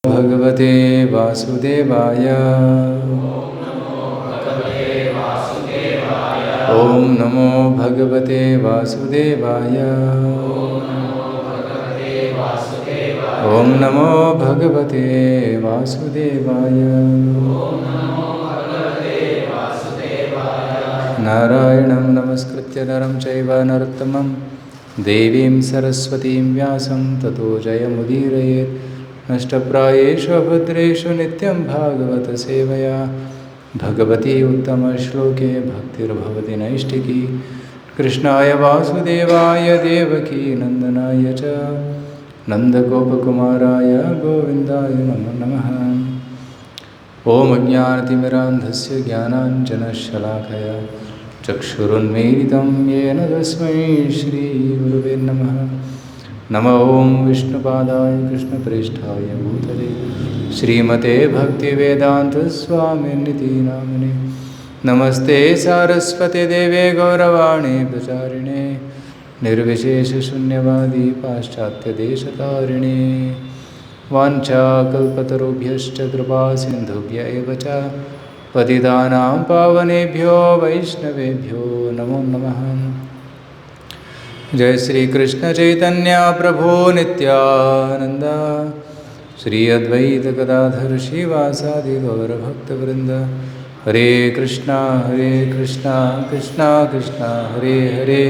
ಭಗವತೆ ವಾಸುದೇವಾಯ. ಓಂ ನಮೋ ಭಗವತೆ ವಾಸುದೇವಾಯ. ಓಂ ನಮೋ ಭಗವತೆ ವಾಸುದೇವಾಯ. ನಾರಾಯಣಂ ನಮಸ್ಕೃತ್ಯ ನರಂ ಚೈವ ನರೋತ್ತಮಂ ದೇವೀಂ ಸರಸ್ವತೀಂ ವ್ಯಾಸಂ ತತೋ ಜಯಮುದೀರಯೇತ್. ನಷ್ಟಪ್ರಾಯೇಷು ಅಭದ್ರೇಷು ನಿತ್ಯಂ ಭಾಗವತ ಸೇವಯಾ ಭಗವತಿ ಉತ್ತಮ ಶ್ಲೋಕೆ ಭಕ್ತಿರ್ಭವತಿ ನೈಷ್ಠಿಕಿ. ಕೃಷ್ಣಾಯ ವಾಸುದೇವಾಯ ದೇವಕೀ ನಂದನಾಯ ಚ ನಂದಗೋಪಕುಮಾರಾಯ ಗೋವಿಂದಾಯ ನಮೋ ನಮಃ. ಓಂ ಅಜ್ಞಾನತಿಮಿರಾಂಧಸ್ಯ ಜ್ಞಾನಾಂಜನಶಲಾಕಯ ಚಕ್ಷುರುನ್ಮೀಲಿತಂ ಯೇನ ತಸ್ಮೈ ಶ್ರೀಗುರುವೇ ನಮಃ. ನಮೋ ಓಂ ವಿಷ್ಣುಪಾದಾಯ ಕೃಷ್ಣಪ್ರೇಷ್ಠಾಯ ಭೂತಲೆ ಶ್ರೀಮತೆ ಭಕ್ತಿವೇದಾಂತಸ್ವಾಮಿನಿತಿ ನಾಮಿನೇ. ನಮಸ್ತೆ ಸಾರಸ್ವತಿ ದೇವೇ ಗೌರವಾಣಿ ಪ್ರಚಾರಿಣೆ ನಿರ್ವಿಶೇಷಶೂನ್ಯವಾದಿ ಪಾಶ್ಚಾತ್ಯದೇಶತಾರಿಣೆ. ವಾಂಛಾಕಲ್ಪತರುಭ್ಯಶ್ಚ ಕೃಪಾ ಸಿಂಧುಭ್ಯ ಏವ ಚ ಪತಿತಾನಾಂ ಪಾವನೇಭ್ಯೋ ವೈಷ್ಣವೇಭ್ಯೋ ನಮೋ ನಮಃ. ಜಯ ಶ್ರೀ ಕೃಷ್ಣ ಚೈತನ್ಯ ಪ್ರಭೋ ನಿತ್ಯಾನಂದ ಶ್ರೀ ಅದ್ವೈತ ಗದಾಧರ ಶ್ರೀವಾಸಾದಿ ಗೌರಭಕ್ತವೃಂದ. ಹರೇ ಕೃಷ್ಣ ಕೃಷ್ಣ ಕೃಷ್ಣ ಹರೇ ಹರೇ,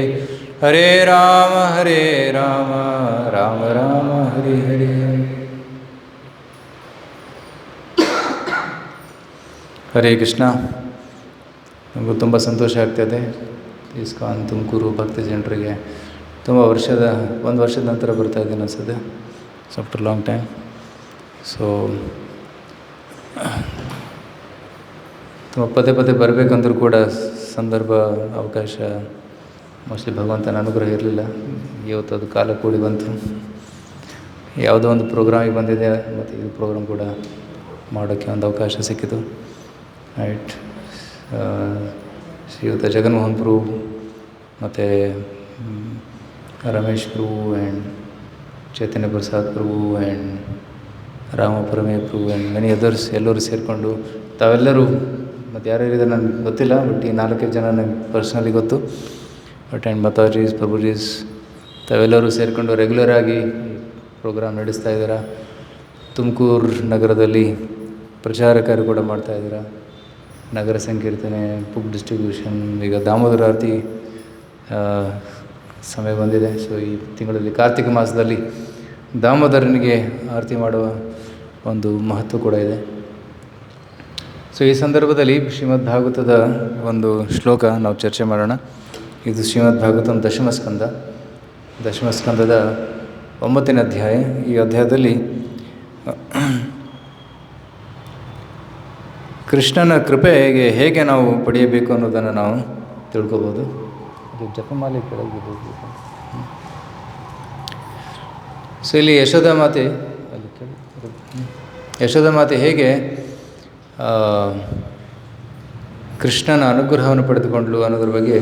ಹರೇ ರಾಮ ರಾಮ ರಾಮ ಹರೇ ಹರೇ. ಹರೇ ಕೃಷ್ಣ. ನಮಗೂ ತುಂಬ ಸಂತೋಷ ಆಗ್ತಾಯಿದೆ. ಇಸ್ಕಾನ್ ತುಮಕೂರು ಭಕ್ತಿ ಜನರಿಗೆ ತುಂಬ ಒಂದು ವರ್ಷದ ನಂತರ ಬರ್ತಾಯಿದ್ದೀನಿ ಅನಿಸುತ್ತೆ. After long time. ಸೊ ತುಂಬ ಪದೇ ಬರಬೇಕಂದ್ರೂ ಕೂಡ ಸಂದರ್ಭ ಅವಕಾಶ ಮೋಸ್ಟ್ಲಿ ಭಗವಂತನ ಅನುಗ್ರಹ ಇರಲಿಲ್ಲ. ಇವತ್ತು ಅದು ಕಾಲ ಕೂಡಿ ಬಂತು. ಯಾವುದೋ ಒಂದು ಪ್ರೋಗ್ರಾಮಿಗೆ ಬಂದಿದೆ ಮತ್ತು ಇದು ಪ್ರೋಗ್ರಾಮ್ ಕೂಡ ಮಾಡೋಕ್ಕೆ ಒಂದು ಅವಕಾಶ ಸಿಕ್ಕಿತು. ರೈಟ್. ಶ್ರೀಯುತ ಜಗನ್ಮೋಹನ್ ಪ್ರಭು ಮತ್ತು ರಮೇಶ್ ಪ್ರಭು ಆ್ಯಂಡ್ ಚೈತನ್ಯ ಪ್ರಸಾದ್ ಪ್ರಭು ಆ್ಯಂಡ್ ರಾಮಪರಮೇ ಪ್ರಭು ಆ್ಯಂಡ್ ಮೆನಿ ಅದರ್ಸ್ ಎಲ್ಲರೂ ಸೇರಿಕೊಂಡು ತಾವೆಲ್ಲರೂ, ಮತ್ತು ಯಾರ್ಯಾರಿದೆ ನನಗೆ ಗೊತ್ತಿಲ್ಲ, ಬಟ್ ಈ 4-5 ಜನ ನನಗೆ ಪರ್ಸ್ನಲಿ ಗೊತ್ತು. ಬಟ್ ಆ್ಯಂಡ್ ಮಾತಾಜೀಸ್ ಪ್ರಭುಜೀಸ್ ತಾವೆಲ್ಲರೂ ಸೇರಿಕೊಂಡು ರೆಗ್ಯುಲರಾಗಿ ಪ್ರೋಗ್ರಾಮ್ ನಡೆಸ್ತಾ ಇದ್ದೀರಾ. ತುಮಕೂರು ನಗರದಲ್ಲಿ ಪ್ರಚಾರ ಕಾರ್ಯ ಕೂಡ ಮಾಡ್ತಾಯಿದ್ದೀರಾ. ನಗರ ಸಂಕೀರ್ತನೆ, ಬುಕ್ ಡಿಸ್ಟ್ರಿಬ್ಯೂಷನ್, ಈಗ ದಾಮೋದರ ಆರತಿ ಸಮಯ ಬಂದಿದೆ. ಸೊ ಈ ತಿಂಗಳಲ್ಲಿ ಕಾರ್ತಿಕ ಮಾಸದಲ್ಲಿ ದಾಮೋದರನಿಗೆ ಆರತಿ ಮಾಡುವ ಒಂದು ಮಹತ್ವ ಕೂಡ ಇದೆ. ಸೊ ಈ ಸಂದರ್ಭದಲ್ಲಿ ಶ್ರೀಮದ್ ಭಾಗವತದ ಒಂದು ಶ್ಲೋಕ ನಾವು ಚರ್ಚೆ ಮಾಡೋಣ. ಇದು ಶ್ರೀಮದ್ ಭಾಗವತಂ ದಶಮಸ್ಕಂದದ 9ನೇ ಅಧ್ಯಾಯ. ಈ ಅಧ್ಯಾಯದಲ್ಲಿ ಕೃಷ್ಣನ ಕೃಪೆಗೆ ಹೇಗೆ ನಾವು ಪಡೆಯಬೇಕು ಅನ್ನೋದನ್ನು ನಾವು ತಿಳ್ಕೊಬೋದು. ಜಪಮಾಲೆ ಕೆಳಗೆ. ಸೊ ಇಲ್ಲಿ ಯಶೋಧ ಮಾತೆ ಹೇಗೆ ಕೃಷ್ಣನ ಅನುಗ್ರಹವನ್ನು ಪಡೆದುಕೊಂಡ್ಲು ಅನ್ನೋದ್ರ ಬಗ್ಗೆ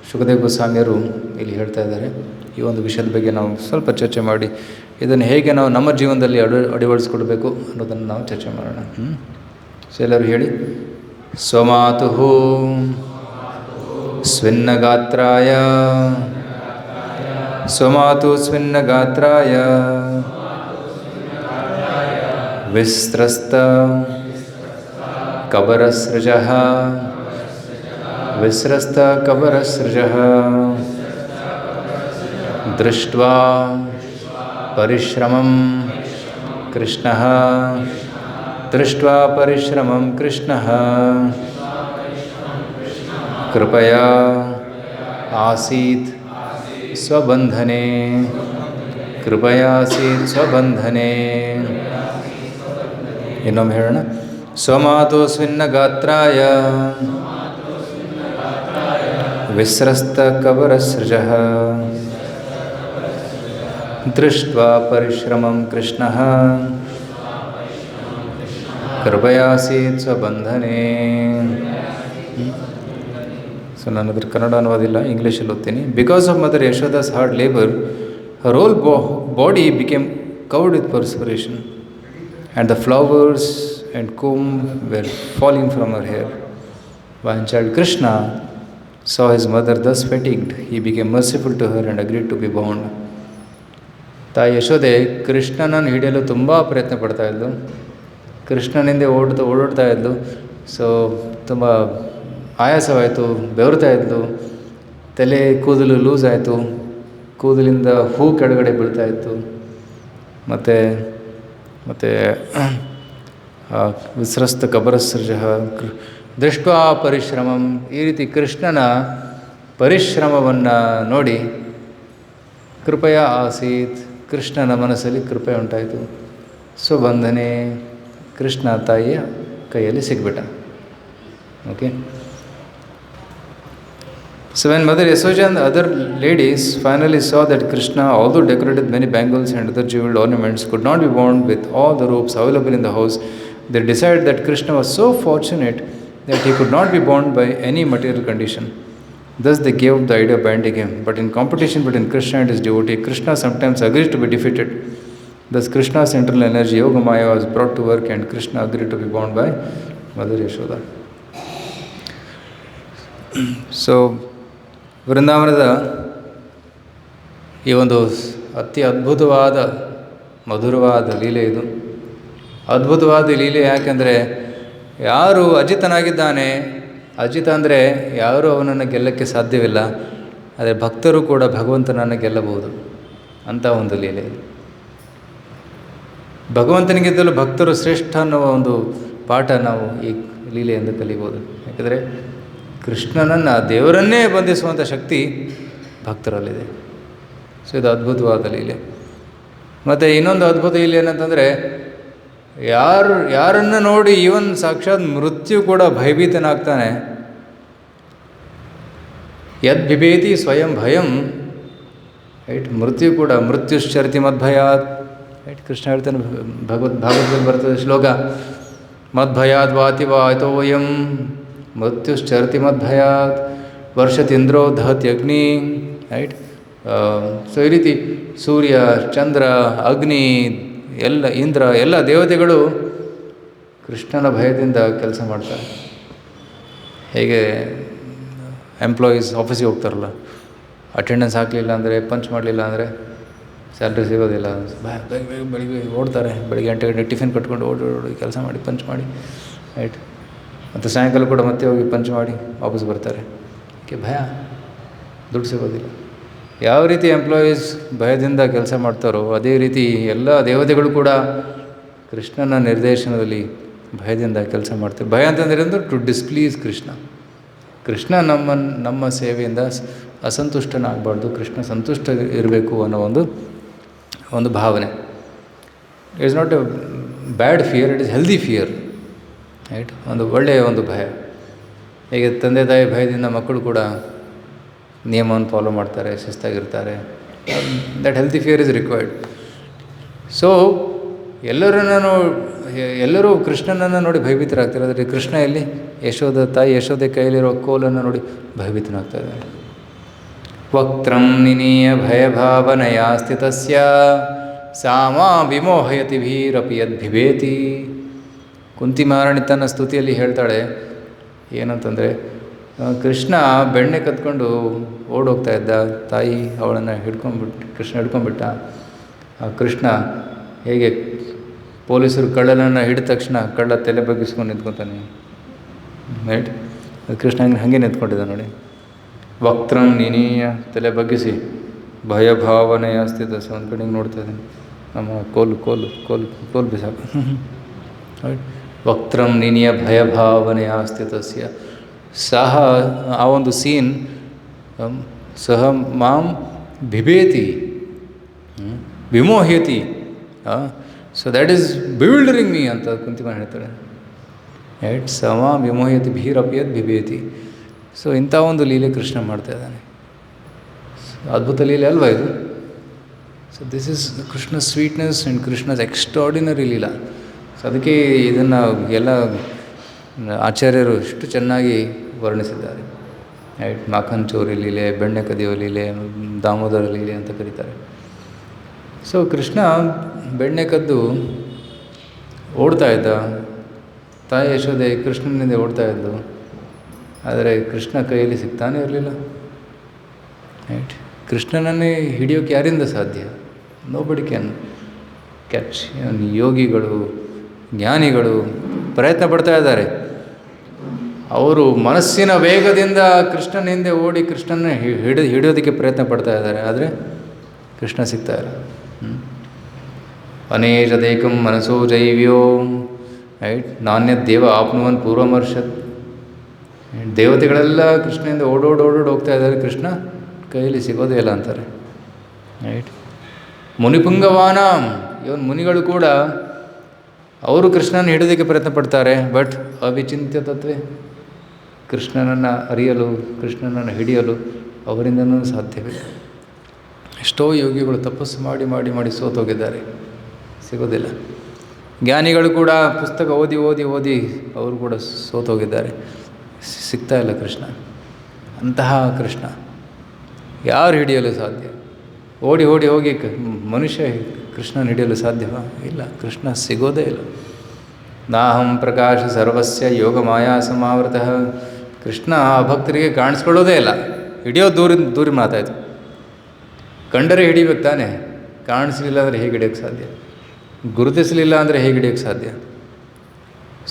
ಶುಕದೇವ ಗೋಸ್ವಾಮಿಯರು ಇಲ್ಲಿ ಹೇಳ್ತಾ ಇದ್ದಾರೆ. ಈ ಒಂದು ವಿಷಯದ ಬಗ್ಗೆ ನಾವು ಸ್ವಲ್ಪ ಚರ್ಚೆ ಮಾಡಿ ಇದನ್ನು ಹೇಗೆ ನಾವು ನಮ್ಮ ಜೀವನದಲ್ಲಿ ಅಳವಡಿಸ್ಕೊಳ್ಬೇಕು ಅನ್ನೋದನ್ನು ನಾವು ಚರ್ಚೆ ಮಾಡೋಣ. ಸೊ ಎಲ್ಲರೂ ಹೇಳಿ. ಸ್ವಮಾತು ಸ್ವಿನ್ನಗಾತ್ರಾಯ ವಿಸ್ತ್ರಸ್ತ ಕಬರಸೃಜಃ ದೃಷ್ಟ್ವಾ ಪರಿಶ್ರಮಂ ಕೃಷ್ಣಃ ಕೃಪಯಾ ಆಸೀತ್ ಸ್ವಬಂಧನೆ. ಇನ್ನೊಮ್ಮೆ ಹೇಳೋಣ. ಸ್ವಮಾತು ಸ್ವಿನ್ನಗಾತ್ರಾಯ ವಿಸ್ರಸ್ತ ಕಬರಸೃಜಃ ದೃಷ್ಟ್ವಾ ಪರಿಶ್ರಮಂ ಕೃಷ್ಣಃ ಕೃಪಯಾಸೀತ್ ಸ್ವಬಂಧನೆ. ಸೊ ನಾನು ಅದ್ರ ಕನ್ನಡ ಅನ್ನೋದಿಲ್ಲ, ಇಂಗ್ಲೀಷಲ್ಲಿ ಓದ್ತೀನಿ. Because of mother Yashoda's hard labour, her whole body became covered with perspiration. and the flowers and comb were falling from her hair. When child Krishna saw his mother thus fatigued, he became merciful to her and agreed to be bound. ತಾಯಿ ಯಶೋದೆ ಕೃಷ್ಣನನ್ನು ಹಿಡಿಯಲು ತುಂಬ ಪ್ರಯತ್ನ ಪಡ್ತಾ ಇದ್ಲು. ಕೃಷ್ಣನಿಂದ ಓಡಾಡ್ತಾ ಇದ್ಲು. So ತುಂಬ ಆಯಾಸವಾಯಿತು, ಬೆವರ್ತಾ ಇದ್ಲು. ತಲೆ ಕೂದಲು ಲೂಸ್ ಆಯಿತು, ಕೂದಲಿಂದ ಹೂ ಕೆಳಗಡೆ ಬೀಳ್ತಾ ಇತ್ತು. ಮತ್ತು ವಿಸ್ರಸ್ತ ಕಬರಸೃಜ ದೃಷ್ಟ ಪರಿಶ್ರಮಂ, ಈ ರೀತಿ ಕೃಷ್ಣನ ಪರಿಶ್ರಮವನ್ನು ನೋಡಿ ಕೃಪೆಯ ಆಸೀತ್, ಕೃಷ್ಣನ ಮನಸ್ಸಲ್ಲಿ ಕೃಪೆ ಉಂಟಾಯಿತು. ಸ್ವಬಂಧನೆ, ಕೃಷ್ಣ ತಾಯಿಯ ಕೈಯಲ್ಲಿ ಸಿಗ್ಬಿಟ್ಟ. Okay. So when Mother Yashoda and the other ladies finally saw that Krishna, although decorated with many bangles and other jeweled ornaments, could not be bound with all the ropes available in the house, they decided that Krishna was so fortunate that he could not be bound by any material condition. Thus they gave up the idea of binding him. But in competition between Krishna and his devotee, Krishna sometimes agrees to be defeated. Thus Krishna's internal energy, Yogamaya, was brought to work and Krishna agreed to be bound by Mother Yashoda. So ವೃಂದಾವನದ ಈ ಒಂದು ಅತಿ ಅದ್ಭುತವಾದ ಮಧುರವಾದ ಲೀಲೆ ಇದು. ಅದ್ಭುತವಾದ ಲೀಲೆ ಯಾಕೆಂದರೆ ಯಾರು ಅಜಿತನಾಗಿದ್ದಾನೆ, ಅಜಿತ ಅಂದರೆ ಯಾರೂ ಅವನನ್ನು ಗೆಲ್ಲಕ್ಕೆ ಸಾಧ್ಯವಿಲ್ಲ, ಆದರೆ ಭಕ್ತರು ಕೂಡ ಭಗವಂತನನ್ನು ಗೆಲ್ಲಬಹುದು ಅಂಥ ಒಂದು ಲೀಲೆ. ಭಗವಂತನಿಗಿಂತಲೂ ಭಕ್ತರು ಶ್ರೇಷ್ಠ ಅನ್ನುವ ಒಂದು ಪಾಠ ನಾವು ಈ ಲೀಲೆಯಿಂದ ಕಲಿಬೋದು. ಯಾಕೆಂದರೆ ಕೃಷ್ಣನನ್ನು, ದೇವರನ್ನೇ ಬಂಧಿಸುವಂಥ ಶಕ್ತಿ ಭಕ್ತರಲ್ಲಿದೆ. ಸೊ ಇದು ಅದ್ಭುತವಾದ ಲೀಲೆ. ಮತ್ತು ಇನ್ನೊಂದು ಅದ್ಭುತ ಲೀಲೆ ಏನಂತಂದರೆ, ಯಾರನ್ನು ನೋಡಿ ಈವನ್ ಸಾಕ್ಷಾತ್ ಮೃತ್ಯು ಕೂಡ ಭಯಭೀತನಾಗ್ತಾನೆ. ಯದ್ ಬಿಭೇತಿ ಸ್ವಯಂ ಭಯಂ, ರೈಟ್. ಮೃತ್ಯು ಕೂಡ ಮೃತ್ಯುಶ್ಚರತಿ ಮದ್ಭಯಾತ್, ರೈಟ್. ಕೃಷ್ಣ ಹೇಳ್ತಾನೆ, ಭಾಗವತದಲ್ಲಿ ಬರ್ತದೆ ಶ್ಲೋಕ, ಮದ್ಭಯಾದ್ ವಾತಿ ವಾತೋ ವಯಂ ಮೃತ್ಯುಶ್ಚರತಿ ಮದ್ಭಯಾತ್ ವರ್ಷತೀಂದ್ರೋ ದಹತ್ಯಗ್ನಿ, ರೈಟ್. ಸೊ ಈ ರೀತಿ ಸೂರ್ಯ, ಚಂದ್ರ, ಅಗ್ನಿ, ಇಂದ್ರ ಎಲ್ಲ ದೇವತೆಗಳು ಕೃಷ್ಣನ ಭಯದಿಂದ ಕೆಲಸ ಮಾಡ್ತಾರೆ. ಹೇಗೆ ಎಂಪ್ಲಾಯೀಸ್ ಆಫೀಸಿಗೆ ಹೋಗ್ತಾರಲ್ಲ, ಅಟೆಂಡೆನ್ಸ್ ಹಾಕಲಿಲ್ಲ ಅಂದರೆ, ಪಂಚ್ ಮಾಡಲಿಲ್ಲ ಅಂದರೆ ಸ್ಯಾಲ್ರಿ ಸಿಗೋದಿಲ್ಲ. ಬೆಳಿಗ್ಗೆ ಓಡ್ತಾರೆ, ಬೆಳಿಗ್ಗೆ 8 ಗಂಟೆಗೆ ಟಿಫಿನ್ ಕಟ್ಕೊಂಡು ಓಡಿ ಕೆಲಸ ಮಾಡಿ ಪಂಚ್ ಮಾಡಿ, ರೈಟ್. ಮತ್ತು ಸಾಯಂಕಾಲ ಕೂಡ ಮತ್ತೆ ಹೋಗಿ ಪಂಚ್ ಮಾಡಿ ವಾಪಸ್ ಬರ್ತಾರೆ. ಭಯ, ದುಡ್ಡು ಸಿಗೋದಿಲ್ಲ. ಯಾವ ರೀತಿ ಎಂಪ್ಲಾಯೀಸ್ ಭಯದಿಂದ ಕೆಲಸ ಮಾಡ್ತಾರೋ ಅದೇ ರೀತಿ ಎಲ್ಲ ದೇವತೆಗಳು ಕೂಡ ಕೃಷ್ಣನ ನಿರ್ದೇಶನದಲ್ಲಿ ಭಯದಿಂದ ಕೆಲಸ ಮಾಡ್ತಾರೆ. ಭಯ ಅಂತಂದರೆ ಟು ಡಿಸ್ಪ್ಲೀಸ್ ಕೃಷ್ಣ. ಕೃಷ್ಣ ನಮ್ಮ ಸೇವೆಯಿಂದ ಅಸಂತುಷ್ಟನಾಗಬಾರ್ದು, ಕೃಷ್ಣ ಸಂತುಷ್ಟ ಇರಬೇಕು ಅನ್ನೋ ಒಂದು ಭಾವನೆ. It is not a bad fear, it is healthy fear, right. ಒಂದು ಒಳ್ಳೆಯ ಒಂದು ಭಯ. ಹೇಗೆ ತಂದೆ ತಾಯಿ ಭಯದಿಂದ ಮಕ್ಕಳು ಕೂಡ ನಿಯಮವನ್ನು ಫಾಲೋ ಮಾಡ್ತಾರೆ, ಶಿಸ್ತಾಗಿರ್ತಾರೆ. That healthy fear is required. So ಎಲ್ಲರೂ ಕೃಷ್ಣನನ್ನು ನೋಡಿ ಭಯಭೀತರಾಗ್ತಾರೆ. ಆದರೆ ಕೃಷ್ಣ ಎಲ್ಲಿ? ತಾಯಿ ಯಶೋದೆ ಕೈಯಲ್ಲಿರೋ ಕೋಲನ್ನು ನೋಡಿ ಭಯಭೀತನಾಗ್ತಾ ಇದ್ದಾನೆ. ವಕ್ತ್ರಂ ನಿನೀಯ ಭಯಭಾವನೆಯ ಸ್ಥಿತಸ್ಯ ಸಾಮಾ ವಿಮೋಹಯತಿ ಭೀರಪಿ ಯದ್ಭಿಭೇತಿ. ಕುಂತಿ ಮಹಾರಾಣಿ ತನ್ನ ಸ್ತುತಿಯಲ್ಲಿ ಹೇಳ್ತಾಳೆ ಏನಂತಂದರೆ, ಕೃಷ್ಣ ಬೆಣ್ಣೆ ಕತ್ಕೊಂಡು ಓಡೋಗ್ತಾ ಇದ್ದ, ತಾಯಿ ಅವಳನ್ನು ಕೃಷ್ಣ ಹಿಡ್ಕೊಂಡ್ಬಿಟ್ಟ. ಕೃಷ್ಣ ಹೇಗೆ ಪೊಲೀಸರು ಕಳ್ಳನನ್ನು ಹಿಡಿದ ತಕ್ಷಣ ಕಳ್ಳ ತಲೆ ಬಗ್ಗಿಸ್ಕೊಂಡು ನಿಂತ್ಕೊತಾನೆ, ರೈಟ್. ಕೃಷ್ಣ ಹಾಗೆ ನಿಂತ್ಕೊಂಡಿದ್ದ ನೋಡಿ. ವಕ್ತ್ರಂ ನಿನೀಯ, ತಲೆ ಬಗ್ಗಿಸಿ, ಭಯಭಾವನೆಯ ಸ್ಥಿತ. ಒಂದು ಕಡೆಗೆ ನೋಡ್ತಾ ಇದ್ದೀನಿ, ನಮ್ಮ ಕೋಲು ಬಿಸಾಕು, ರೈಟ್. ವಕ್ತ್ರಂ ನಿನೀಯ ಭಯಭಾವನೆಯ ಸ್ಥಿತಸ್ಯ ಸಹ, ಆ ಒಂದು ಸೀನ್, ಸಹ ಮಾಂ ಬಿಭೇತಿ ವಿಮೋಹ್ಯತಿ. ಸೊ ದ್ಯಾಟ್ ಈಸ್ ಬಿವಿಲ್ಡರಿಂಗ್ ಮೀ ಅಂತ ಕುಂತಿಮ ಹೇಳ್ತಾಳೆ, ರೈಟ್. ಸಮ ವಿಮೋಹ್ಯತಿ ಭೀರಪ್ಯದ್ ಬಿಭೇತಿ. ಸೊ ಇಂಥ ಒಂದು ಲೀಲೆ ಕೃಷ್ಣ ಮಾಡ್ತಾ ಇದ್ದಾನೆ. ಅದ್ಭುತ ಲೀಲೆ ಅಲ್ವಾ ಇದು? So this is Krishna sweetness and Krishna's extraordinary Leela. So ಅದಕ್ಕೆ ಇದನ್ನು ಎಲ್ಲ ಆಚಾರ್ಯರು ಎಷ್ಟು ಚೆನ್ನಾಗಿ ವರ್ಣಿಸಿದ್ದಾರೆ, ರೈಟ್. ಮಾಖನ್ ಚೋರಿ ಲೀಲೆ, ಬೆಣ್ಣೆ ಕದಿಯೋ ಲೀಲೆ, ದಾಮೋದರ ಲೀಲೆ ಅಂತ ಕರೀತಾರೆ. ಸೊ ಕೃಷ್ಣ ಬೆಣ್ಣೆ ಕದ್ದು ಓಡ್ತಾ ಇದ್ದ. ತಾಯಿ ಯಶೋದೆ ಕೃಷ್ಣನಿಂದ ಓಡ್ತಾ ಇದ್ದು, ಆದರೆ ಕೃಷ್ಣ ಕೈಯಲ್ಲಿ ಸಿಗ್ತಾನೆ ಇರಲಿಲ್ಲ. ರೈಟ್. ಕೃಷ್ಣನನ್ನೇ ಹಿಡಿಯೋಕ್ಕೆ ಯಾರಿಂದ ಸಾಧ್ಯ? Nobody can catch. ಯೋಗಿಗಳು, ಜ್ಞಾನಿಗಳು ಪ್ರಯತ್ನ ಪಡ್ತಾ ಇದ್ದಾರೆ. ಅವರು ಮನಸ್ಸಿನ ವೇಗದಿಂದ ಕೃಷ್ಣನ ಹಿಂದೆ ಓಡಿ ಕೃಷ್ಣನ ಹಿಡಿಯೋದಕ್ಕೆ ಪ್ರಯತ್ನ ಪಡ್ತಾ ಇದ್ದಾರೆ, ಆದರೆ ಕೃಷ್ಣ ಸಿಗ್ತಾ ಇಲ್ಲ. ಅನೇಷದೇಕಂ ಮನಸೋ ಜೈವ್ಯೋ. ರೈಟ್. ನಾಣ್ಯದೇವ ಆಪ್ನುವನ್ ಪೂರ್ವಮರ್ಷತ್. ದೇವತೆಗಳೆಲ್ಲ ಕೃಷ್ಣನಿಂದ ಓಡೋಡಿ ಹೋಗ್ತಾ ಇದ್ದಾರೆ, ಕೃಷ್ಣ ಕೈಯಲ್ಲಿ ಸಿಗೋದೇ ಇಲ್ಲ ಅಂತಾರೆ. ರೈಟ್. ಮುನಿಪುಂಗವಾನ, ಇವನ್ ಮುನಿಗಳು ಕೂಡ ಅವರು ಕೃಷ್ಣನ ಹಿಡಿಯೋದಕ್ಕೆ ಪ್ರಯತ್ನ ಪಡ್ತಾರೆ, ಬಟ್ ಅವಿಚಿಂತ್ಯ ತತ್ವೇ. ಕೃಷ್ಣನನ್ನು ಅರಿಯಲು, ಕೃಷ್ಣನನ್ನು ಹಿಡಿಯಲು ಅವರಿಂದನೂ ಸಾಧ್ಯವಿಲ್ಲ. ಎಷ್ಟೋ ಯೋಗಿಗಳು ತಪಸ್ಸು ಮಾಡಿ ಮಾಡಿ ಮಾಡಿ ಸೋತೋಗಿದ್ದಾರೆ, ಸಿಗೋದಿಲ್ಲ. ಜ್ಞಾನಿಗಳು ಕೂಡ ಪುಸ್ತಕ ಓದಿ ಓದಿ ಓದಿ ಅವರು ಕೂಡ ಸೋತೋಗಿದ್ದಾರೆ, ಸಿಗ್ತಾ ಇಲ್ಲ ಕೃಷ್ಣ. ಅಂತಹ ಕೃಷ್ಣ ಯಾರು ಹಿಡಿಯಲು ಸಾಧ್ಯ? ಓಡಿ ಓಡಿ ಹೋಗಿ ಮನುಷ್ಯ ಕೃಷ್ಣನ ಹಿಡಿಯಲು ಸಾಧ್ಯವಾ? ಇಲ್ಲ, ಕೃಷ್ಣ ಸಿಗೋದೇ ಇಲ್ಲ. ನಾಹಂ ಪ್ರಕಾಶ ಸರ್ವಸ್ಯ ಯೋಗ ಮಾಯಾ ಸಮಾವೃತಃ. ಕೃಷ್ಣ ಭಕ್ತರಿಗೆ ಕಾಣಿಸ್ಕೊಳ್ಳೋದೇ ಇಲ್ಲ. ಹಿಡಿಯೋದು ದೂರ ಮಾತಾಯಿತು. ಕಂಡರೆ ಹಿಡಿಬೇಕು ತಾನೆ, ಕಾಣಿಸ್ಲಿಲ್ಲ ಅಂದರೆ ಹೇಗೆ ಹಿಡಿಯೋಕ್ಕೆ ಸಾಧ್ಯ? ಗುರುತಿಸಲಿಲ್ಲ ಅಂದರೆ ಹೇಗೆ ಹಿಡಿಯೋಕ್ಕೆ ಸಾಧ್ಯ?